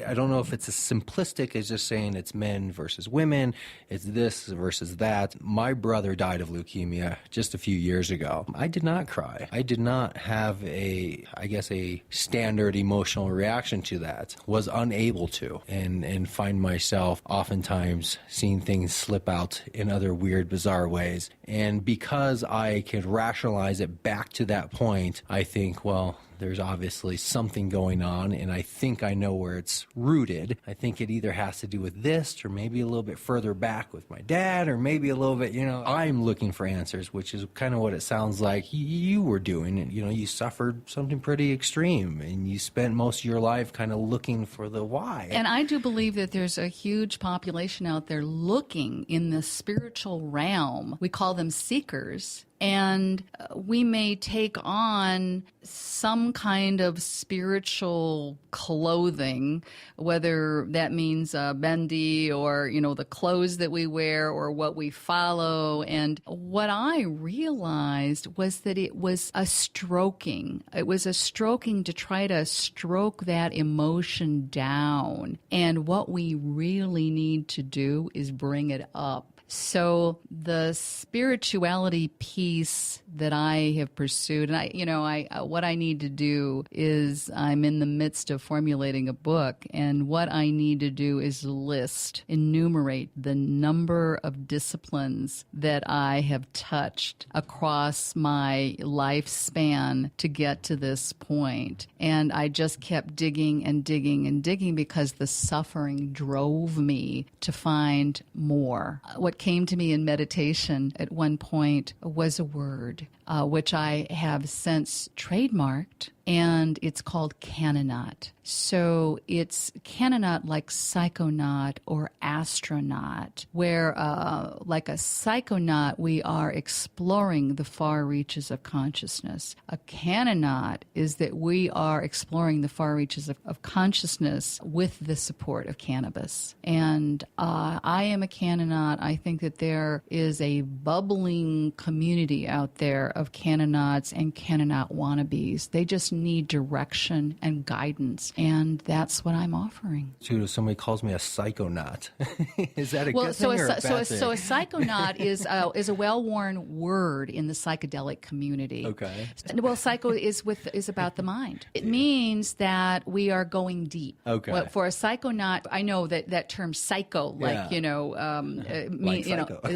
I don't know if it's as simplistic as just saying it's men versus women, it's this versus that. My brother died of leukemia just a few years ago. I did not cry. I did not have a standard emotional reaction to that. Was unable to, and find myself oftentimes seeing things slip out in other weird, bizarre ways. And because I could rationalize it back to that point, I think, well, there's obviously something going on, and I think I know where it's rooted. I think it either has to do with this, or maybe a little bit further back with my dad, or maybe a little bit, I'm looking for answers, which is kind of what it sounds like you were doing. And, you suffered something pretty extreme, and you spent most of your life kind of looking for the why. And I do believe that there's a huge population out there looking in the spiritual realm. We call them seekers. And we may take on some kind of spiritual clothing, whether that means bendy or, the clothes that we wear or what we follow. And what I realized was that it was a stroking. It was a stroking to try to stroke that emotion down. And what we really need to do is bring it up. So the spirituality piece that I have pursued, and what I need to do is I'm in the midst of formulating a book, and what I need to do is enumerate the number of disciplines that I have touched across my lifespan to get to this point. And I just kept digging and digging and digging because the suffering drove me to find more. What came to me in meditation at one point was a word, which I have since trademarked, and it's called canonaut. So it's canonaut like psychonaut or astronaut, where like a psychonaut, we are exploring the far reaches of consciousness. A canonaut is that we are exploring the far reaches of consciousness with the support of cannabis. And I am a canonaut. I think that there is a bubbling community out there of canonauts and canonaut wannabes. They just need direction and guidance, and that's what I'm offering. So somebody calls me a psychonaut. Is that a good thing or a bad thing? So a psychonaut is a well-worn word in the psychedelic community. Okay. Well, psycho is about the mind. It means that we are going deep. Okay. Well, for a psychonaut, I know that term psycho, like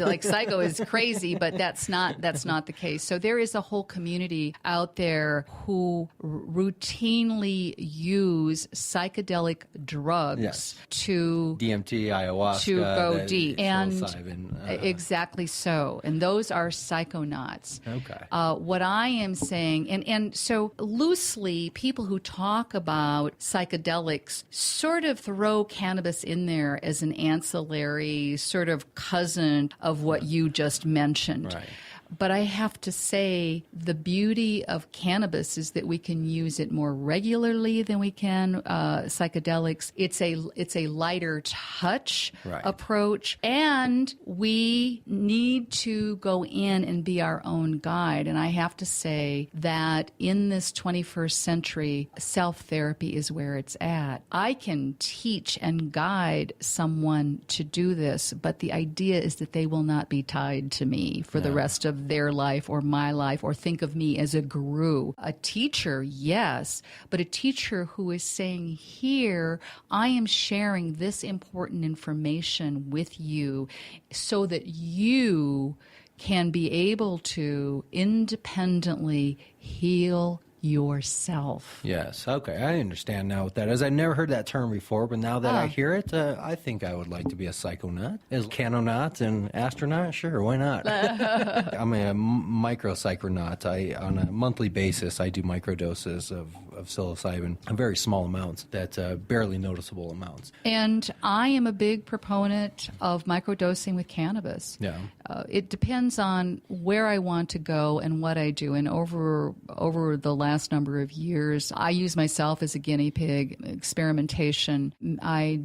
like psycho is crazy, but that's not the case. So there is a whole community out there who routinely use psychedelic drugs to DMT, ayahuasca, to go deep, and psilocybin, exactly so. And those are psychonauts. Okay. What I am saying, and so loosely, people who talk about psychedelics sort of throw cannabis in there as an ancillary sort of cousin of what you just mentioned. Right. But I have to say the beauty of cannabis is that we can use it more regularly than we can psychedelics. It's a lighter touch approach, and we need to go in and be our own guide. And I have to say that in this 21st century, self-therapy is where it's at. I can teach and guide someone to do this, but the idea is that they will not be tied to me for the rest of their life or my life, or think of me as a guru. A teacher, yes, but a teacher who is saying, here, I am sharing this important information with you so that you can be able to independently heal yourself. Yes. Okay. I understand now what that is. I've never heard that term before, but now that I hear it, I think I would like to be a psychonaut. Is canonaut and astronaut? Sure. Why not? I'm a micro psychonaut. On a monthly basis, I do microdoses of psilocybin, very small amounts, barely noticeable amounts. And I am a big proponent of microdosing with cannabis. Yeah. It depends on where I want to go and what I do. And over the last number of years, I use myself as a guinea pig, experimentation. I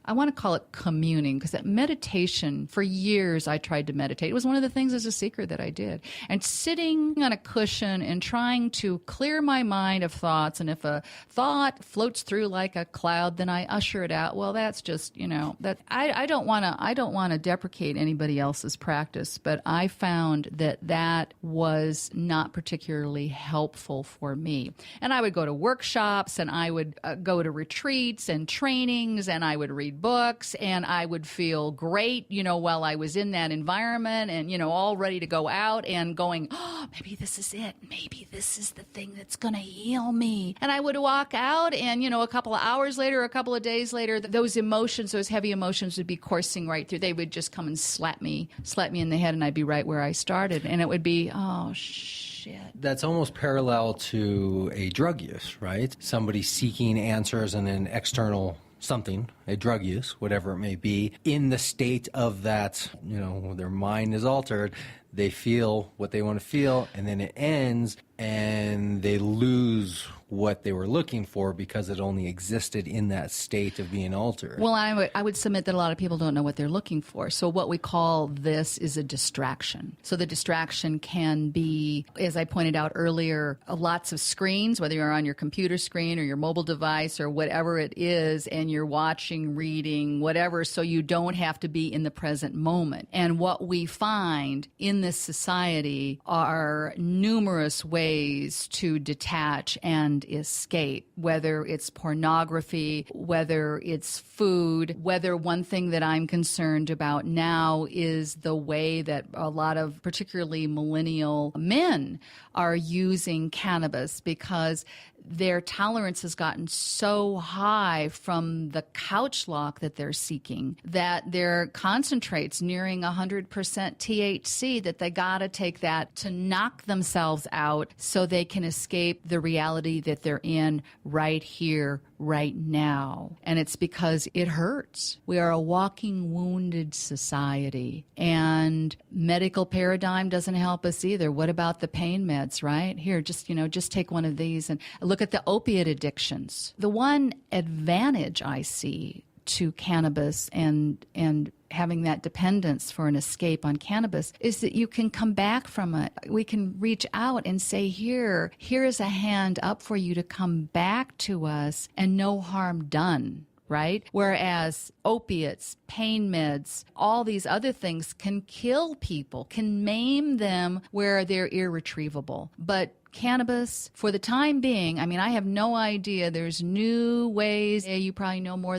want to call it communing, because that meditation, for years I tried to meditate. It was one of the things as a secret that I did. And sitting on a cushion and trying to clear my mind of thoughts, and if a thought floats through like a cloud, then I usher it out. Well, that's just, that I don't want to deprecate anybody else's practice, but I found that was not particularly helpful for me. And I would go to workshops, and I would go to retreats and trainings, and I would read books, and I would feel great, while I was in that environment, and, all ready to go out and going, oh, maybe this is it. Maybe this is the thing that's going to heal me. And I would walk out, and, a couple of hours later, a couple of days later, those emotions, those heavy emotions would be coursing right through. They would just come and slap me in the head, and I'd be right where I started. And it would be, oh, shit. That's almost parallel to a drug use, right? Somebody seeking answers in an external something, a drug use, whatever it may be, in the state of that, their mind is altered. They feel what they want to feel, and then it ends, and they lose what they were looking for because it only existed in that state of being altered. Well, I would submit that a lot of people don't know what they're looking for. So what we call this is a distraction. So the distraction can be, as I pointed out earlier, lots of screens, whether you're on your computer screen or your mobile device or whatever it is, and you're watching, reading, whatever, so you don't have to be in the present moment. And what we find in this society are numerous ways to detach and escape, whether it's pornography, whether it's food, whether one thing that I'm concerned about now is the way that a lot of particularly millennial men are using cannabis, because their tolerance has gotten so high from the couch lock that they're seeking that their concentrates nearing 100% THC, that they got to take that to knock themselves out so they can escape the reality that they're in right here, right now. And it's because it hurts. We are a walking wounded society, and medical paradigm doesn't help us either. What about the pain meds, right? Here, just take one of these and look at the opiate addictions. The one advantage I see to cannabis and having that dependence for an escape on cannabis is that you can come back from it. We can reach out and say, here is a hand up for you to come back to us and no harm done. Right? Whereas opiates, pain meds, all these other things can kill people, can maim them where they're irretrievable. But cannabis, for the time being, I mean, I have no idea. There's new ways. You probably know more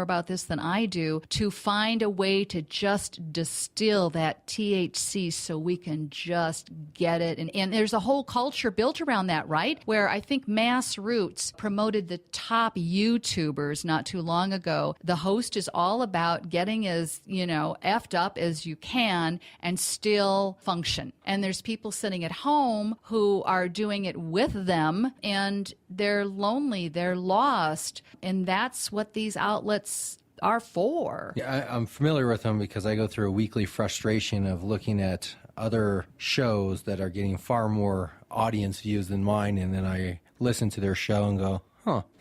about this than I do, to find a way to just distill that THC so we can just get it. And there's a whole culture built around that, right? Where I think Mass Roots promoted the top YouTubers not too long ago. The host is all about getting as, effed up as you can and still function. And there's people sitting at home who are doing it with them, and they're lonely, they're lost, and that's what these outlets are for. Yeah, I'm familiar with them because I go through a weekly frustration of looking at other shows that are getting far more audience views than mine, and then I listen to their show and go,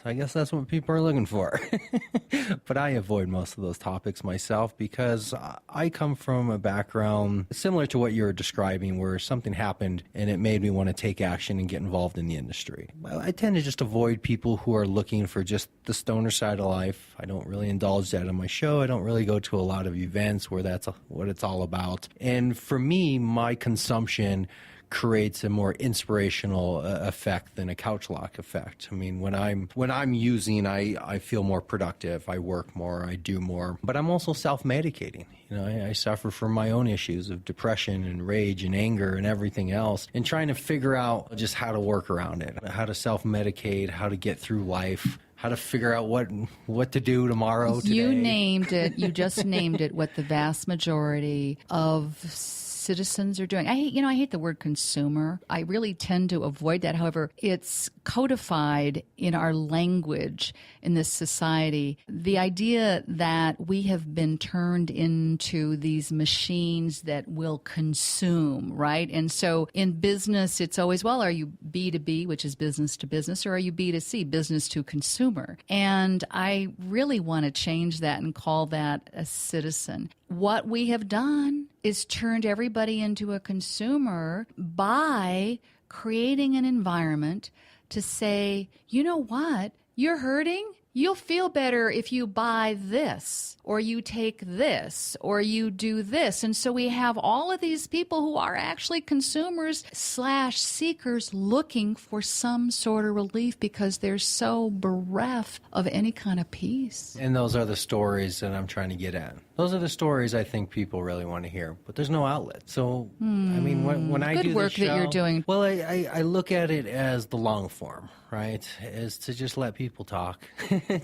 I guess that's what people are looking for. But I avoid most of those topics myself because I come from a background similar to what you're describing, where something happened and it made me want to take action and get involved in the industry. I tend to just avoid people who are looking for just the stoner side of life. I don't really indulge that on my show. I don't really go to a lot of events where that's what it's all about. And for me, my consumption creates a more inspirational effect than a couch lock effect. I mean, when I'm using, I feel more productive. I work more. I do more. But I'm also self-medicating. I suffer from my own issues of depression and rage and anger and everything else, and trying to figure out just how to work around it, how to self-medicate, how to get through life, how to figure out what to do tomorrow, today. You named it. You just named it. What the vast majority of citizens are doing. I hate the word consumer. I really tend to avoid that. However, it's codified in our language in this society. The idea that we have been turned into these machines that will consume, right? And so in business, it's always, well, are you B2B, which is business to business, or are you B2C, business to consumer? And I really want to change that and call that a citizen. What we have done is turned everybody into a consumer by creating an environment to say, you know what, you're hurting? You'll feel better if you buy this, or you take this, or you do this. And so we have all of these people who are actually consumers / seekers looking for some sort of relief because they're so bereft of any kind of peace. And those are the stories that I'm trying to get at. Those are the stories I think people really want to hear, but there's no outlet. So, I mean, when I do the work show, that you're doing. Well, I look at it as the long form, right? Is to just let people talk.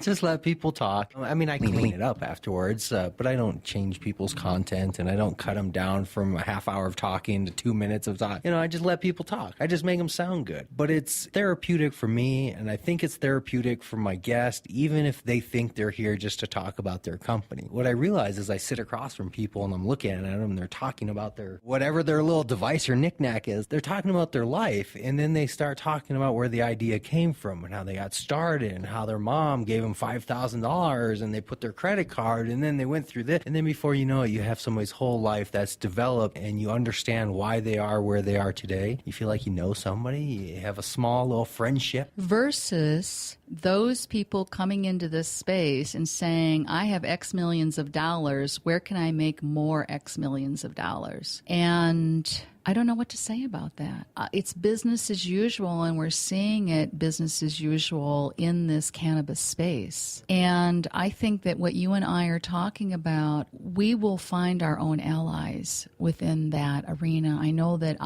Just let people talk. I mean, I clean it up afterwards, but I don't change people's content, and I don't cut them down from a half hour of talking to 2 minutes of talk. I just let people talk. I just make them sound good. But it's therapeutic for me, and I think it's therapeutic for my guest, even if they think they're here just to talk about their company. What I realize is I sit across from people and I'm looking at them and they're talking about whatever their little device or knickknack is. They're talking about their life, and then they start talking about where the idea came from and how they got started and how their mom gave them $5,000 and they put their credit card and then they went through this. And then before you know it, you have somebody's whole life that's developed and you understand why they are where they are today. You feel like you know somebody. You have a small little friendship. Versus those people coming into this space and saying, I have X millions of dollars. Where can I make more X millions of dollars? And I don't know what to say about that. It's business as usual, and we're seeing it business as usual in this cannabis space. And I think that what you and I are talking about, we will find our own allies within that arena. I know that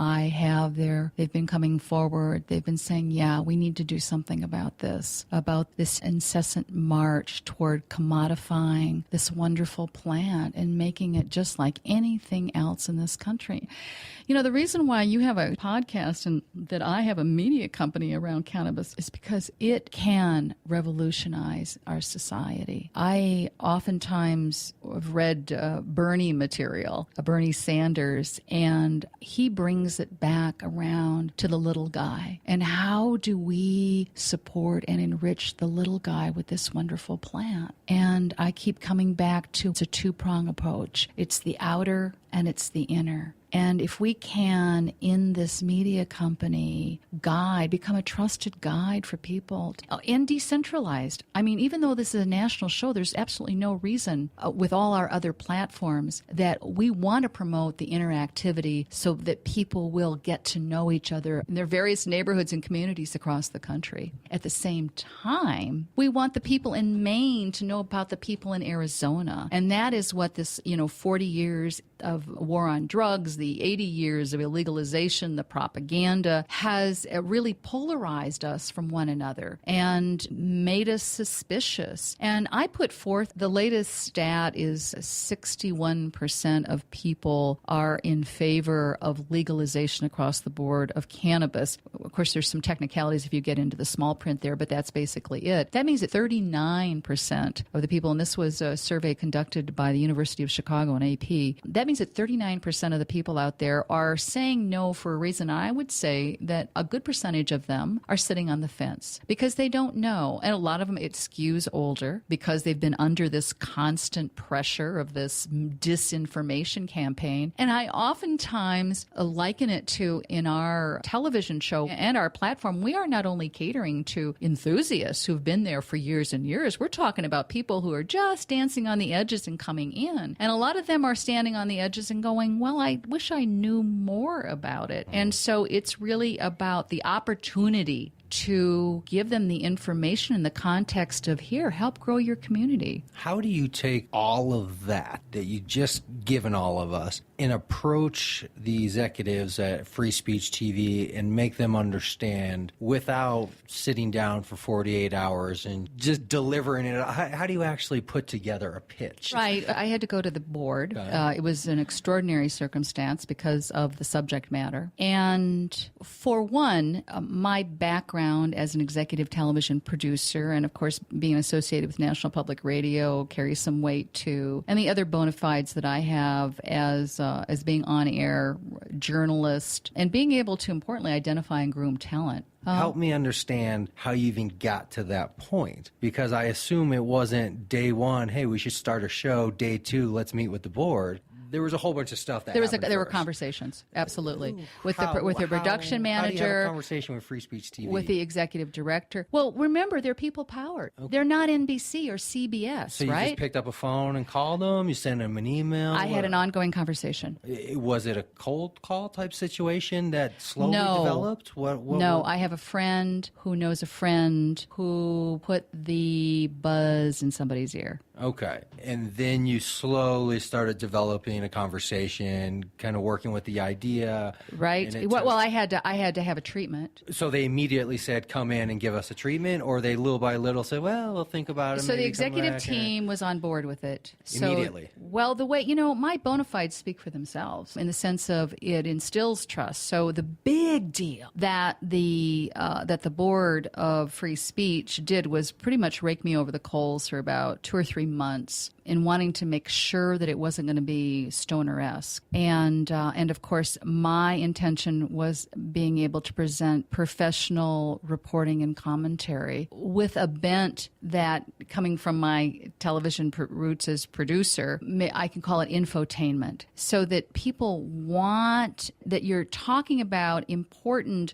they've been coming forward. They've been saying, yeah, we need to do something about this incessant march toward commodifying this wonderful plant and making it just like anything else in this country. The reason why you have a podcast and that I have a media company around cannabis is because it can revolutionize our society. I oftentimes have read Bernie material, Bernie Sanders, and he brings it back around to the little guy. And how do we support and enrich the little guy with this wonderful plant? And I keep coming back to it's a two-prong approach. It's the outer and it's the inner. And if we can, in this media company, become a trusted guide for people, and decentralized. I mean, even though this is a national show, there's absolutely no reason with all our other platforms that we want to promote the interactivity so that people will get to know each other in their various neighborhoods and communities across the country. At the same time, we want the people in Maine to know about the people in Arizona. And that is what this, 40 years of war on drugs, the 80 years of illegalization, the propaganda has really polarized us from one another and made us suspicious. And I put forth the latest stat is 61% of people are in favor of legalization across the board of cannabis. Of course, there's some technicalities if you get into the small print there, but that's basically it. That means that 39% of the people, and this was a survey conducted by the University of Chicago and AP, that means that 39% of the people out there are saying no for a reason. I would say that a good percentage of them are sitting on the fence because they don't know. And a lot of them, it skews older because they've been under this constant pressure of this disinformation campaign. And I oftentimes liken it to, in our television show and our platform, we are not only catering to enthusiasts who've been there for years and years. We're talking about people who are just dancing on the edges and coming in. And a lot of them are standing on the edges and going, well, I wish I knew more about it. And so it's really about the opportunity to give them the information in the context of, here, help grow your community. How do you take all of that you just given all of us and approach the executives at Free Speech TV and make them understand without sitting down for 48 hours and just delivering it? How do you actually put together a pitch? Right. I had to go to the board. It was an extraordinary circumstance because of the subject matter. And for one, my background as an executive television producer, and of course being associated with National Public Radio carries some weight too, and the other bona fides that I have as being on-air journalist and being able to importantly identify and groom talent. Help me understand how you even got to that point, because I assume it wasn't day one, hey, we should start a show, day two, let's meet with the board. There was a whole bunch of stuff that there were conversations, absolutely, with the production manager. How do you have a conversation with Free Speech TV? With the executive director. Well, remember, they're people powered. Okay. They're not NBC or CBS, so you right? just picked up a phone and called them? You sent them an email? I had an ongoing conversation. Was it a cold call type situation that slowly developed? No, I have a friend who knows a friend who put the buzz in somebody's ear. Okay. And then you slowly started developing a conversation, kind of working with the idea. Right. Well, I had to have a treatment. So they immediately said, come in and give us a treatment, or they little by little said, well, we'll think about it. So the executive team was on board with it. Immediately. Well, the way, my bona fides speak for themselves in the sense of it instills trust. So the big deal that the board of Free Speech did was pretty much rake me over the coals for about 2 or 3 months in wanting to make sure that it wasn't going to be stoner-esque. And of course, my intention was being able to present professional reporting and commentary with a bent that, coming from my television roots as producer, I can call it infotainment, so that people want that you're talking about important,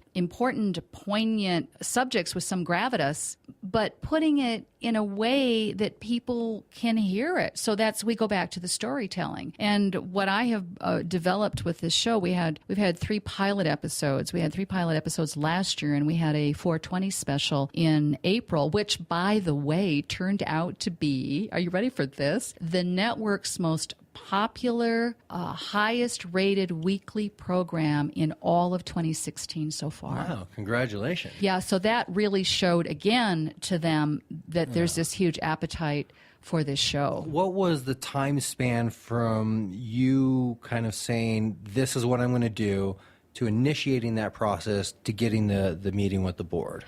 poignant subjects with some gravitas, but putting it in a way that people people can hear it. So we go back to the storytelling. And what I have developed with this show, we've had 3 pilot episodes. We had 3 pilot episodes last year, and we had a 420 special in April, which, by the way, turned out to be, are you ready for this? The network's most popular, highest rated weekly program in all of 2016 so far. Wow, congratulations. Yeah, so that really showed again to them that there's this huge appetite for this show. What was the time span from you kind of saying, this is what I'm going to do, to initiating that process to getting the meeting with the board?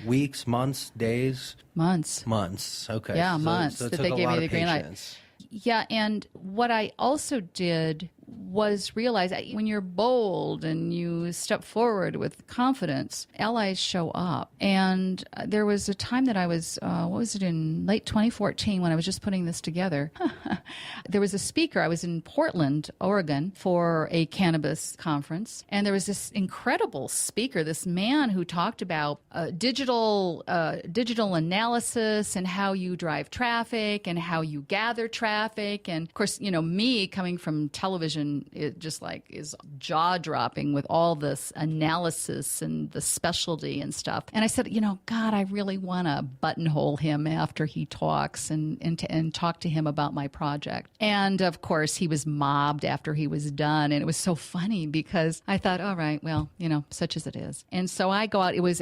Weeks, months, days? Months. Months, okay. Yeah, So months it that took they a gave lot me the of green light. patience. Yeah, and what I also did was realize that when you're bold and you step forward with confidence, allies show up. And there was a time that I was, in late 2014 when I was just putting this together. There was a speaker. I was in Portland, Oregon for a cannabis conference. And there was this incredible speaker, this man who talked about digital analysis and how you drive traffic and how you gather traffic. And of course, me coming from television, it just is jaw-dropping with all this analysis and the specialty and stuff. And I said, God, I really want to buttonhole him after he talks and talk to him about my project. And of course, he was mobbed after he was done. And it was so funny because I thought, all right, well, such as it is. And so I go out. It was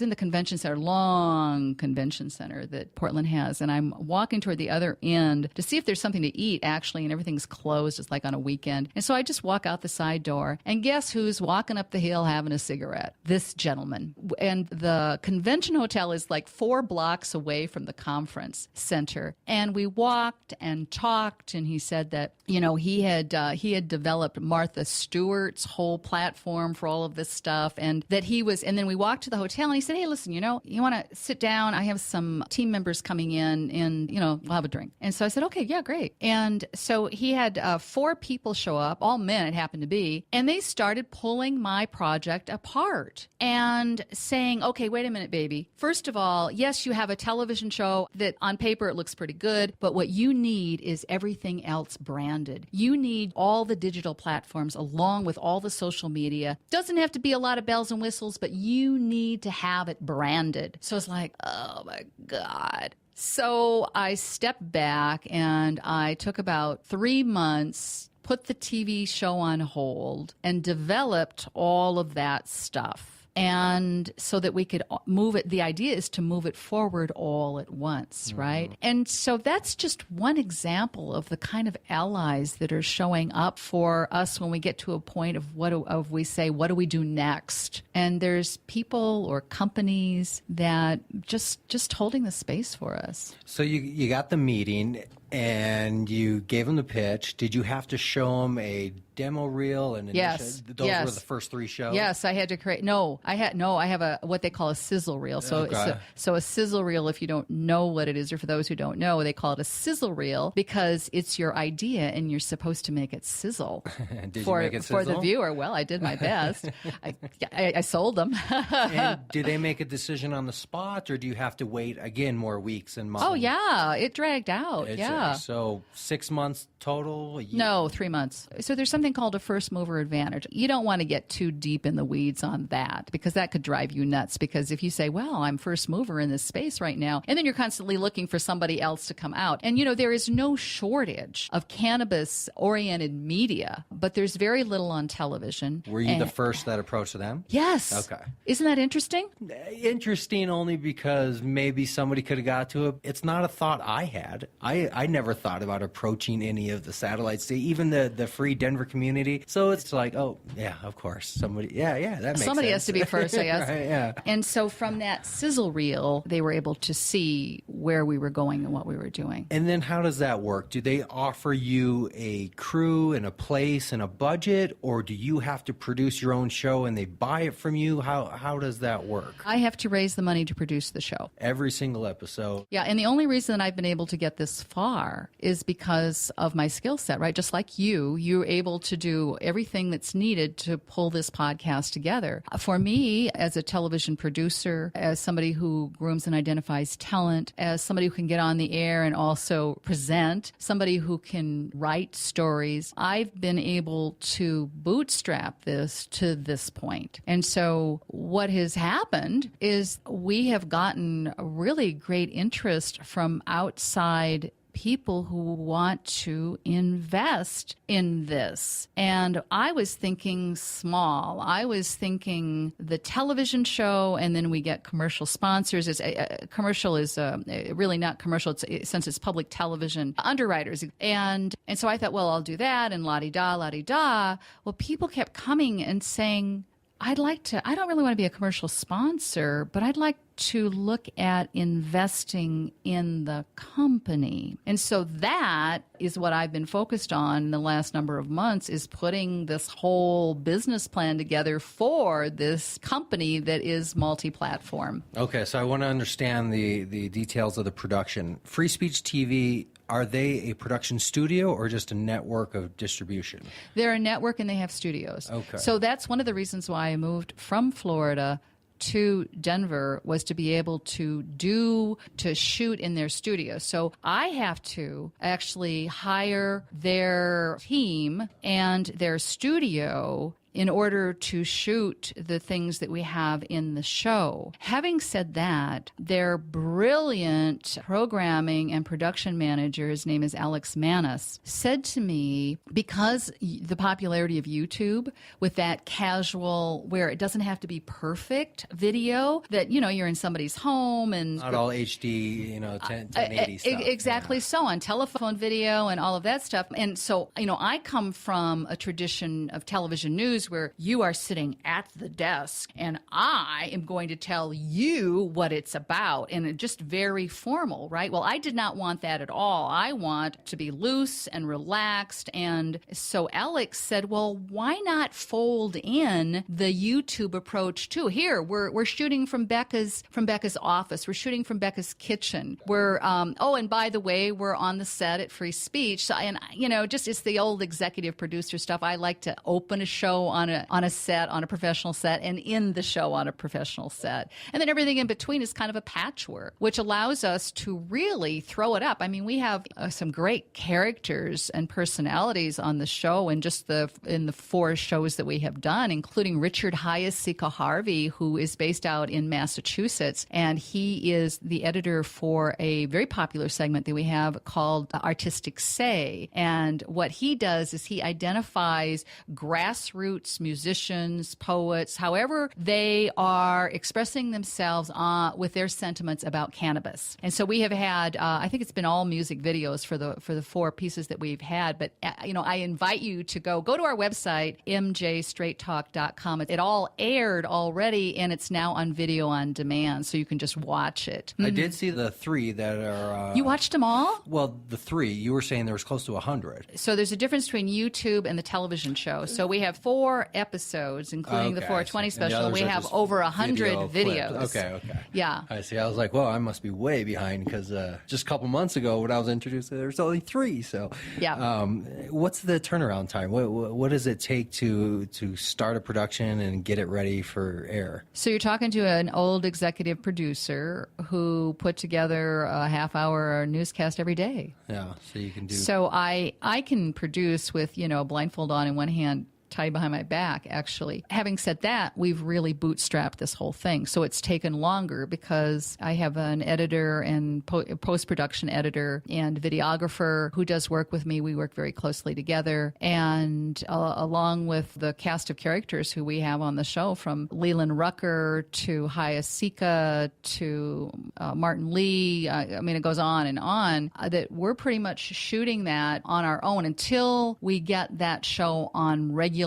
in the convention center, long convention center that Portland has. And I'm walking toward the other end to see if there's something to eat, actually, and everything's closed. It's like on a weekend. And so I just walk out the side door, and guess who's walking up the hill having a cigarette? This gentleman. And the convention hotel is like 4 blocks away from the conference center. And we walked and talked, and he said that, he had developed Martha Stewart's whole platform for all of this stuff, and that and then we walked to the hotel, and he said, hey, listen, you want to sit down? I have some team members coming in, and, we'll have a drink. And so I said, okay, yeah, great. And so he had 4 people show up, all men it happened to be, and they started pulling my project apart and saying, okay, wait a minute, baby. First of all, yes, you have a television show that on paper it looks pretty good, but what you need is everything else branded. You need all the digital platforms along with all the social media. Doesn't have to be a lot of bells and whistles, but you need to have it branded. So it's like, oh my God. So I stepped back and I took about 3 months, put the TV show on hold, and developed all of that stuff. And so that we could move it, the idea is to move it forward all at once, right? And so that's just one example of the kind of allies that are showing up for us when we get to a point of what do we do next? And there's people or companies that just holding the space for us. So you got the meeting and you gave them the pitch. Did you have to show them a demo reel and yes, those were the first 3 shows? Yes, I had to create. I have what they call a sizzle reel. So okay. so a sizzle reel, if you don't know what it is, or for those who don't know, they call it a sizzle reel because it's your idea and you're supposed to make it sizzle. Did for, you make it for sizzle? the viewer? Well, I did my best. I sold them. And do they make a decision on the spot, or do you have to wait again more weeks and months? Oh yeah, it dragged out. So 6 months total? No, 3 months. So there's something called a first mover advantage. You don't want to get too deep in the weeds on that because that could drive you nuts. Because if you say, well, I'm first mover in this space right now, and then you're constantly looking for somebody else to come out. And, there is no shortage of cannabis-oriented media, but there's very little on television. Were you the first that approached them? Yes. Okay. Isn't that interesting? Interesting only because maybe somebody could have got to it. It's not a thought I had. I never thought about approaching any of the satellites, even the free Denver community. So it's like, oh, yeah, of course. Somebody, that makes Somebody sense. has to be first, I guess. Right, yeah. And so from that sizzle reel, they were able to see where we were going and what we were doing. And then how does that work? Do they offer you a crew and a place and a budget, or do you have to produce your own show and they buy it from you? How does that work? I have to raise the money to produce the show. Every single episode. Yeah, and the only reason that I've been able to get this far is because of my skill set, right? Just like you're able to do everything that's needed to pull this podcast together. For me, as a television producer, as somebody who grooms and identifies talent, as somebody who can get on the air and also present, somebody who can write stories, I've been able to bootstrap this to this point. And so what has happened is we have gotten really great interest from outside people who want to invest in this. And I was thinking small. I was thinking the television show, and then we get commercial sponsors. Commercial is really not commercial, since it's public television, underwriters. And so I thought, well, I'll do that, and la-di-da, la-di-da. Well, people kept coming and saying, I don't really want to be a commercial sponsor, but I'd like to look at investing in the company. And so that is what I've been focused on in the last number of months, is putting this whole business plan together for this company that is multi-platform. Okay, so I want to understand the details of the production. Free Speech TV, are they a production studio or just a network of distribution? They're a network and they have studios. Okay. So that's one of the reasons why I moved from Florida to Denver, was to be able to shoot in their studio. So I have to actually hire their team and their studio in order to shoot the things that we have in the show. Having said that, their brilliant programming and production manager, his name is Alex Manis, said to me, because the popularity of YouTube with that casual, where it doesn't have to be perfect video, that, you're in somebody's home and... Not all HD, 1080 stuff. Exactly, so on telephone video and all of that stuff. And so, I come from a tradition of television news where you are sitting at the desk and I am going to tell you what it's about, and it just very formal, right? Well, I did not want that at all. I want to be loose and relaxed. And so Alex said, well, why not fold in the YouTube approach too? Here, we're shooting from Becca's office. We're shooting from Becca's kitchen. We're and by the way, we're on the set at Free Speech. So, and just it's the old executive producer stuff. I like to open a show on a set, on a professional set, and in the show on a professional set. And then everything in between is kind of a patchwork, which allows us to really throw it up. I mean, we have some great characters and personalities on the show, and just in the 4 shows that we have done, including Richard Hayasika Harvey, who is based out in Massachusetts, and he is the editor for a very popular segment that we have called Artistic Say. And what he does is he identifies grassroots musicians, poets, however they are expressing themselves with their sentiments about cannabis. And so we have had, I think it's been all music videos for the 4 pieces that we've had. But I invite you to go to our website, mjstraighttalk.com. It all aired already, and it's now on video on demand, so you can just watch it. I did see the 3 that are... You watched them all? Well, the 3. You were saying there was close to 100. So there's a difference between YouTube and the television show. So we have 4 episodes, including the 420 special. We have over 100 videos. Okay. Yeah. I see. I was like, well, I must be way behind, because just a couple months ago when I was introduced, there was only 3. So yeah. What's the turnaround time? What does it take to start a production and get it ready for air? So you're talking to an old executive producer who put together a half-hour newscast every day. Yeah, so you can do... So I can produce with, a blindfold on in one hand, tied behind my back, actually. Having said that, we've really bootstrapped this whole thing. So it's taken longer because I have an editor and post-production editor and videographer who does work with me. We work very closely together. And along with the cast of characters who we have on the show, from Leland Rucker to Hayasika to Martin Lee, I mean, it goes on and on, that we're pretty much shooting that on our own until we get that show on regular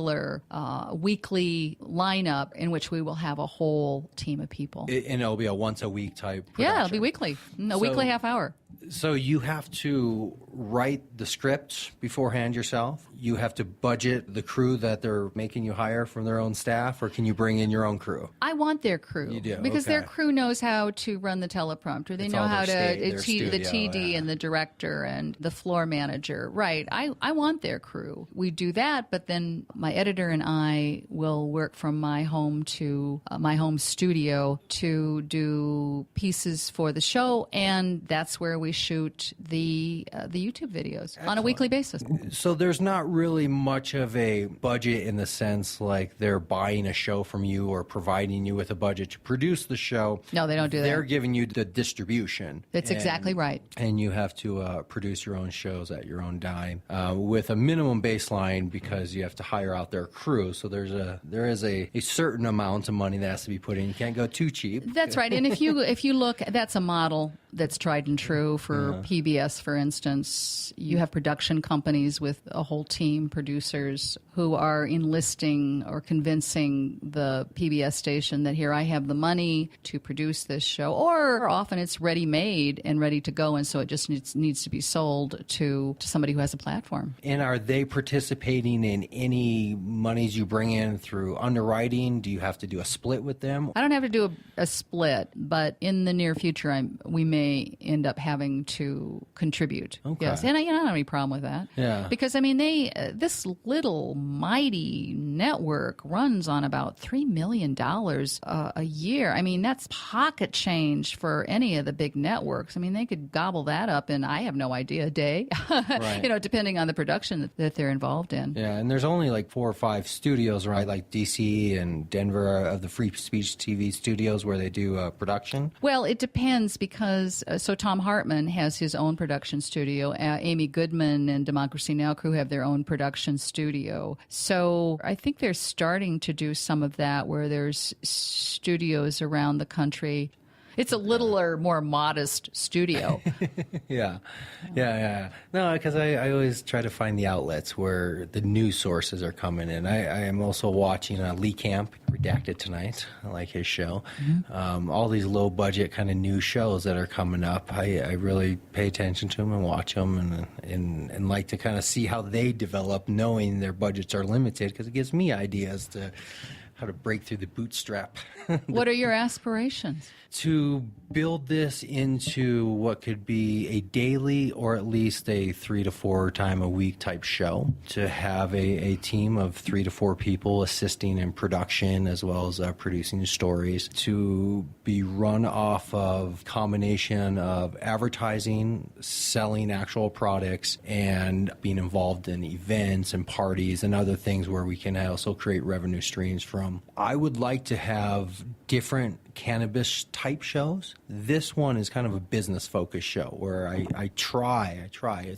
weekly lineup, in which we will have a whole team of people. And it'll be a once-a-week type production. Yeah, it'll be weekly. Weekly half hour. So you have to write the scripts beforehand yourself? You have to budget the crew that they're making you hire from their own staff, or can you bring in your own crew? I want their crew. You do? Because Okay. their crew knows how to run the teleprompter. They It's know all how to, their studio, the TD yeah. and the director and the floor manager. Right. I want their crew. We do that, but then my editor and I will work from my home to my home studio to do pieces for the show, and that's where we shoot the YouTube videos on a weekly basis. So there's not really much of a budget in the sense like they're buying a show from you or providing you with a budget to produce the show. No, they don't do that. They're giving you the distribution. That's exactly right. And you have to produce your own shows at your own dime with a minimum baseline because you have to hire out their crew. So there is a certain amount of money that has to be put in. You can't go too cheap. That's right. And if you look, that's a model that's tried and true for PBS, for instance. You have production companies with a whole team, producers, who are enlisting or convincing the PBS station that here I have the money to produce this show. Or often it's ready-made and ready to go, and so it just needs to be sold to somebody who has a platform. And are they participating in any monies you bring in through underwriting? Do you have to do a split with them? I don't have to do a split, but in the near future, we may end up having to contribute. Okay. Yes, and I don't have any problem with that. Yeah. Because, I mean, this little mighty network runs on about $3 million a year. I mean, that's pocket change for any of the big networks. I mean, they could gobble that up in, I have no idea, a day, Right. depending on the production that they're involved in. Yeah, and there's only like 4 or 5 studios, right? Like DC and Denver of the free speech TV studios where they do production. Well, it depends because, so Tom Hartman has his own production studio. Amy Goodman and Democracy Now! Crew have their own production studio. So I think they're starting to do some of that where there's studios around the country. It's a littler, more modest studio. Yeah. No, because I always try to find the outlets where the news sources are coming in. I am also watching Lee Camp, Redacted Tonight. I like his show. Mm-hmm. All these low-budget kind of news shows that are coming up, I really pay attention to them and watch them and like to kind of see how they develop, knowing their budgets are limited, because it gives me ideas to how to break through the bootstrap. What are your aspirations? To build this into what could be a daily or at least a 3 to 4 time a week type show. To have a team of 3 to 4 people assisting in production as well as producing stories. To be run off of combination of advertising, selling actual products, and being involved in events and parties and other things where we can also create revenue streams from. I would like to have different cannabis type shows. This one is kind of a business focused show where I try.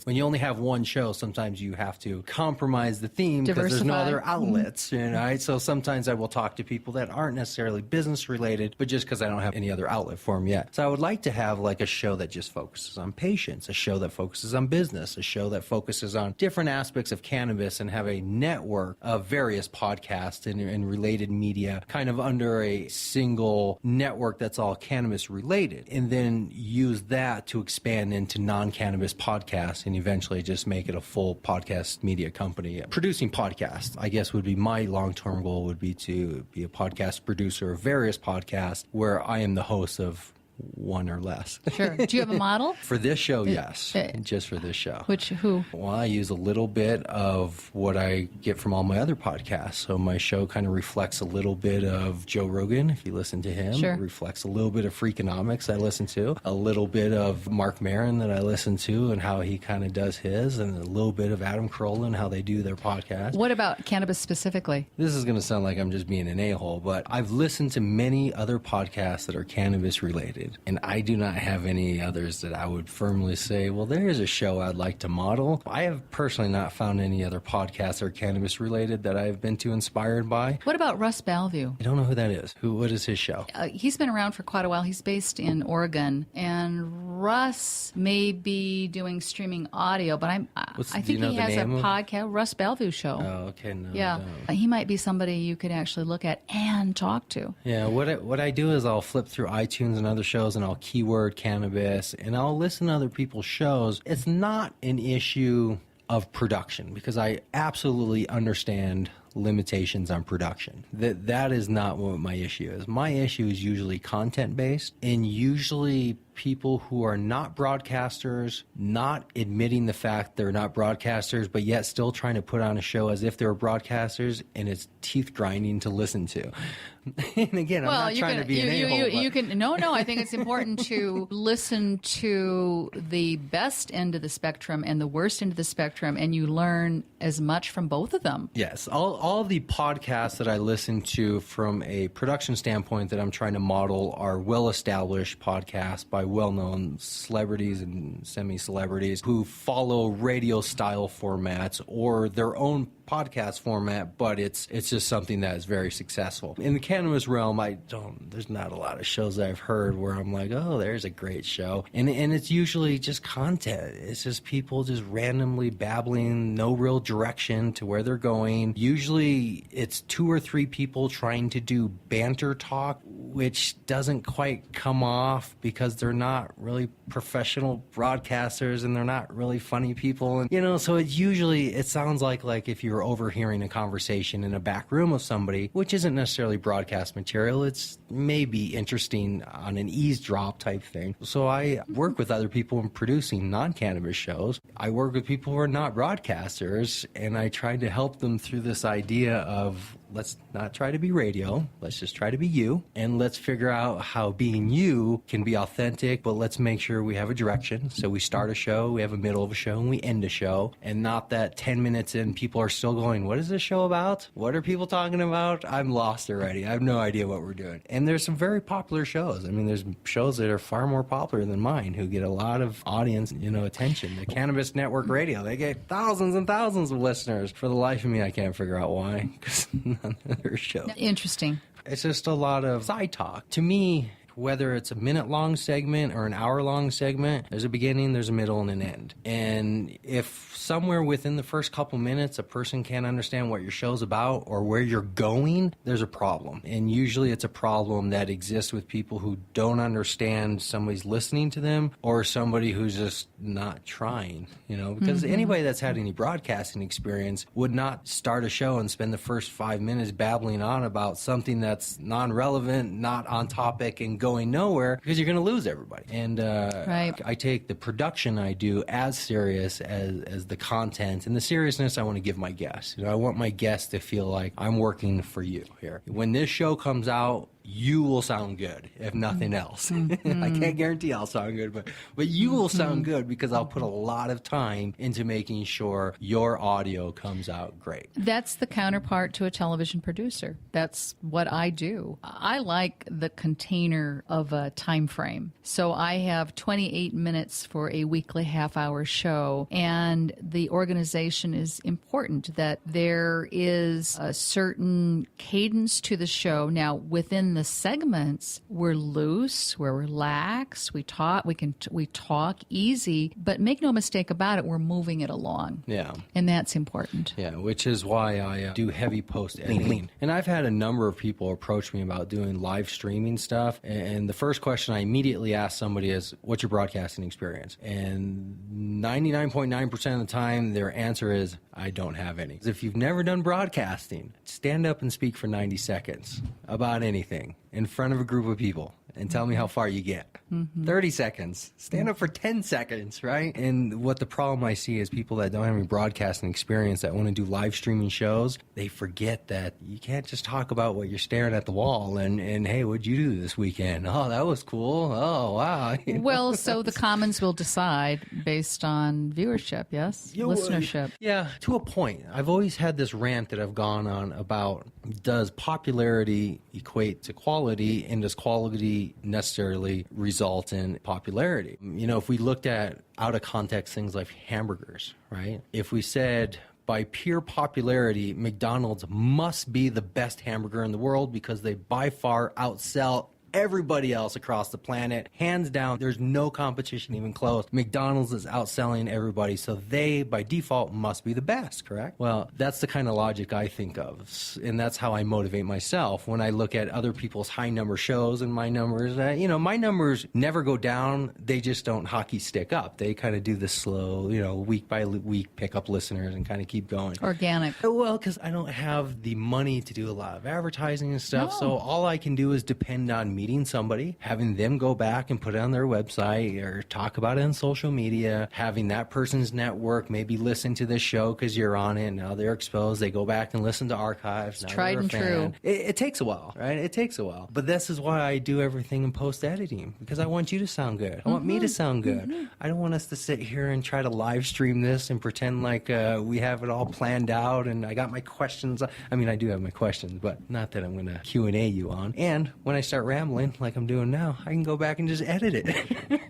When you only have one show, sometimes you have to compromise the theme because there's no other outlets, right? So sometimes I will talk to people that aren't necessarily business related, but just because I don't have any other outlet for them yet. So I would like to have like a show that just focuses on patients, a show that focuses on business, a show that focuses on different aspects of cannabis, and have a network of various podcasts and related media kind of under a single network that's all cannabis related, and then use that to expand into non-cannabis podcasts and eventually just make it a full podcast media company. Producing podcasts, I guess, would be my long-term goal, would be to be a podcast producer of various podcasts where I am the host of one or less. Sure. Do you have a model? For this show, yes. Just for this show. Who? Well, I use a little bit of what I get from all my other podcasts. So my show kind of reflects a little bit of Joe Rogan, if you listen to him. Sure. It reflects a little bit of Freakonomics I listen to, a little bit of Mark Maron that I listen to and how he kind of does his, and a little bit of Adam Carolla and how they do their podcast. What about cannabis specifically? This is going to sound like I'm just being an a-hole, but I've listened to many other podcasts that are cannabis related. And I do not have any others that I would firmly say, well, there is a show I'd like to model. I have personally not found any other podcasts that are cannabis related that I've been too inspired by. What about Russ Balview? I don't know who that is. What is his show? He's been around for quite a while. He's based in Oregon. And Russ may be doing streaming audio, but I think he has a podcast, Russ Bellevue Show. Oh, okay. No, yeah. He might be somebody you could actually look at and talk to. Yeah, what I do is I'll flip through iTunes and other shows, and I'll keyword cannabis, and I'll listen to other people's shows. It's not an issue of production, because I absolutely understand limitations on production. That is not what my issue is. My issue is usually content based, and usually people who are not broadcasters, not admitting the fact they're not broadcasters, but yet still trying to put on a show as if they're broadcasters, and it's teeth grinding to listen to. And again, I'm not trying to be an a-hole. I think it's important to listen to the best end of the spectrum and the worst end of the spectrum, and you learn as much from both of them. Yes. All the podcasts that I listen to from a production standpoint that I'm trying to model are well-established podcasts by well-known celebrities and semi-celebrities who follow radio-style formats or their own podcast format, but it's just something that is very successful. In the cannabis realm, there's not a lot of shows that I've heard where I'm like, oh, there's a great show. And it's usually just content. It's just people just randomly babbling, no real direction to where they're going. Usually it's 2 or 3 people trying to do banter talk, which doesn't quite come off because they're not really professional broadcasters and they're not really funny people. And, so it sounds like if you're overhearing a conversation in a back room of somebody, which isn't necessarily broadcast material, it's maybe interesting on an eavesdrop type thing. So I work with other people in producing non-cannabis shows. I work with people who are not broadcasters, and I try to help them through this idea of, let's not try to be radio, let's just try to be you, and let's figure out how being you can be authentic, but let's make sure we have a direction. So we start a show, we have a middle of a show, and we end a show, and not that 10 minutes in people are still going, what is this show about? What are people talking about? I'm lost already. I have no idea what we're doing. And there's some very popular shows. I mean, there's shows that are far more popular than mine who get a lot of audience, attention. The Cannabis Network Radio, they get thousands and thousands of listeners. For the life of me, I can't figure out why, because none of their shows. Interesting. It's just a lot of side talk. To me, whether it's a minute-long segment or an hour-long segment, there's a beginning, there's a middle, and an end. And if somewhere within the first couple minutes a person can't understand what your show's about or where you're going, there's a problem. And usually it's a problem that exists with people who don't understand somebody's listening to them or somebody who's just not trying, because anybody that's had any broadcasting experience would not start a show and spend the first 5 minutes babbling on about something that's non-relevant, not on topic, and going nowhere, because you're going to lose everybody. And right. I take the production I do as serious as the content, and the seriousness I want to give my guests. I want my guests to feel like I'm working for you here. When this show comes out, you will sound good, if nothing else. I can't guarantee I'll sound good, but you will sound good because I'll put a lot of time into making sure your audio comes out great. That's the counterpart to a television producer. That's what I do. I like the container of a time frame. So I have 28 minutes for a weekly half-hour show, and the organization is important, that there is a certain cadence to the show. Now, within the segments, we're loose, we're relaxed, we talk easy, but make no mistake about it, we're moving it along. Yeah. And that's important. Yeah, which is why I do heavy post-editing. And I've had a number of people approach me about doing live streaming stuff, and the first question I immediately ask somebody is, what's your broadcasting experience? And 99.9% of the time, their answer is, I don't have any. If you've never done broadcasting, stand up and speak for 90 seconds about anything in front of a group of people and tell me how far you get. 30 seconds. Stand up for 10 seconds, right? And what the problem I see is people that don't have any broadcasting experience that want to do live streaming shows, they forget that you can't just talk about what you're staring at the wall and hey, what'd you do this weekend? Oh, that was cool. Oh, wow. Well, so the Commons will decide based on viewership, yes? Listenership. Yeah, to a point. I've always had this rant that I've gone on about, does popularity equate to quality, and does quality necessarily result in popularity? If we looked at out of context things like hamburgers, right? If we said by pure popularity, McDonald's must be the best hamburger in the world because they by far outsell everybody else across the planet. Hands down, there's no competition even close. McDonald's is outselling everybody, so they, by default, must be the best, correct? Well, that's the kind of logic I think of, and that's how I motivate myself when I look at other people's high number shows and my numbers. My numbers never go down. They just don't hockey stick up. They kind of do the slow, week by week pick up listeners and kind of keep going. Organic. Well, because I don't have the money to do a lot of advertising and stuff, so all I can do is depend on meeting somebody, having them go back and put it on their website or talk about it on social media, having that person's network maybe listen to this show because you're on it, now they're exposed, they go back and listen to archives. It's tried and true. It takes a while, right? It takes a while. But this is why I do everything in post-editing, because I want you to sound good. I want me to sound good. I don't want us to sit here and try to live stream this and pretend like we have it all planned out and I got my questions. I mean, I do have my questions, but not that I'm going to Q&A you on. And when I start rambling like I'm doing now, I can go back and just edit it.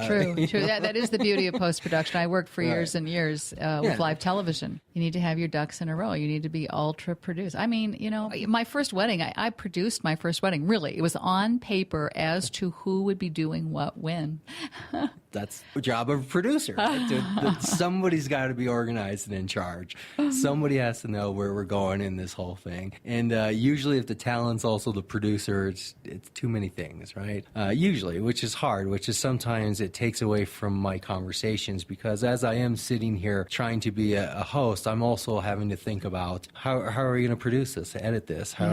True. That is the beauty of post-production. I worked for years and years with live television. You need to have your ducks in a row. You need to be ultra produced. I mean, my first wedding, I produced my first wedding. Really, it was on paper as to who would be doing what when. That's the job of a producer. Right? Somebody's got to be organized and in charge. Somebody has to know where we're going in this whole thing. And usually if the talent's also the producer, it's too many things, right? Usually, which is hard, which is sometimes it takes away from my conversations, because as I am sitting here trying to be a host, I'm also having to think about how are we going to produce this, edit this, how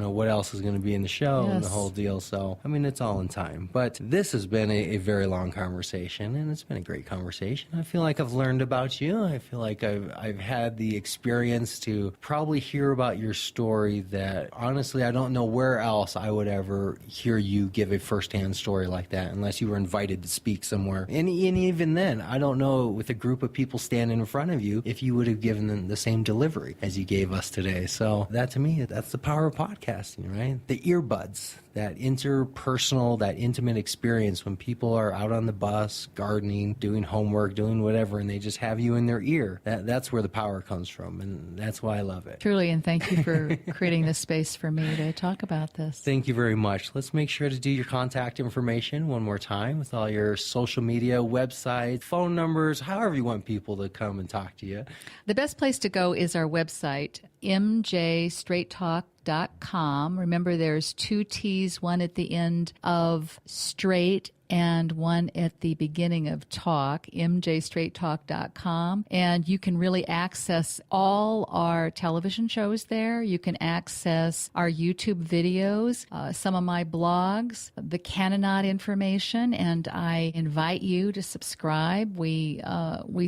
what else is going to be in the show and the whole deal. So, I mean, it's all in time. But this has been a very long conversation. And it's been a great conversation. I feel like I've learned about you. I feel like I've had the experience to probably hear about your story that, honestly, I don't know where else I would ever hear you give a firsthand story like that unless you were invited to speak somewhere. And even then, I don't know, with a group of people standing in front of you, if you would have given them the same delivery as you gave us today. So that, to me, that's the power of podcasting, right? The earbuds, that interpersonal, that intimate experience when people are out on the bus, gardening, doing homework, doing whatever, and they just have you in their ear. That's where the power comes from, and that's why I love it. Truly, and thank you for creating this space for me to talk about this. Thank you very much. Let's make sure to do your contact information one more time with all your social media, website, phone numbers, however you want people to come and talk to you. The best place to go is our website, mjstraighttalk.com. Remember, there's 2 T's, one at the end of straight and one at the beginning of talk, mjstraighttalk.com. And you can really access all our television shows there. You can access our YouTube videos, some of my blogs, the Cannabis information, and I invite you to subscribe. We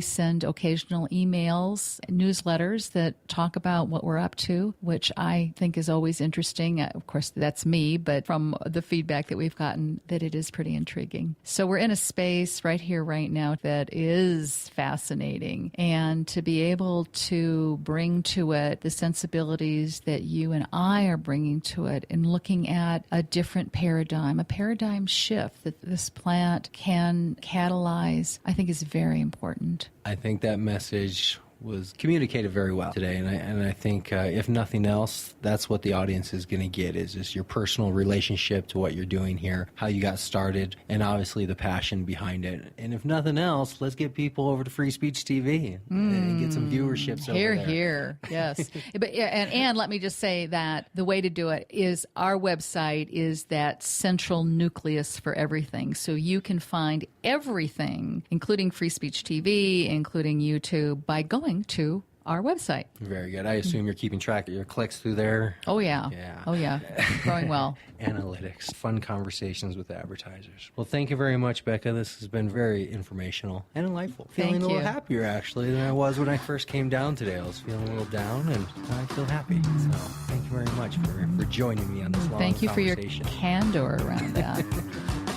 send occasional emails, newsletters that talk about what we're up to, which I think is always interesting. Of course, that's me, but from the feedback that we've gotten, that it is pretty intriguing. So we're in a space right here, right now, that is fascinating. And to be able to bring to it the sensibilities that you and I are bringing to it and looking at a different paradigm, a paradigm shift that this plant can catalyze, I think is very important. I think that message was communicated very well today, and I think if nothing else, that's what the audience is going to get, is just your personal relationship to what you're doing here, how you got started, and obviously the passion behind it. And if nothing else, let's get people over to Free Speech TV and get some viewerships over there. Here, yes. And let me just say that the way to do it is our website is that central nucleus for everything. So you can find everything, including Free Speech TV, including YouTube, by going to our website. Very good. I assume you're keeping track of your clicks through there. Oh, yeah. Oh, yeah. Growing well. Analytics. Fun conversations with advertisers. Well, thank you very much, Becca. This has been very informational and delightful. Feeling a little happier, actually, than I was when I first came down today. I was feeling a little down, and I feel happy. So thank you very much for joining me on this long Thank you conversation. For your candor around that.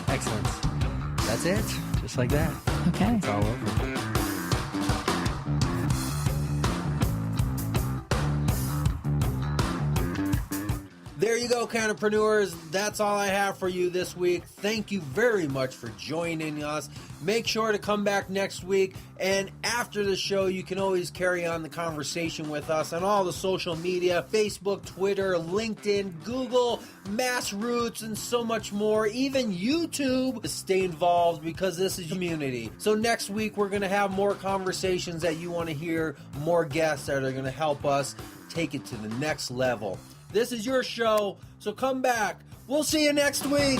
Excellent. That's it. Just like that. Okay. It's all over. There you go, Cannapreneurs. That's all I have for you this week. Thank you very much for joining us. Make sure to come back next week. And after the show, you can always carry on the conversation with us on all the social media, Facebook, Twitter, LinkedIn, Google, Mass Roots, and so much more. Even YouTube. Stay involved because this is community. So next week, we're going to have more conversations that you want to hear, more guests that are going to help us take it to the next level. This is your show, so come back. We'll see you next week.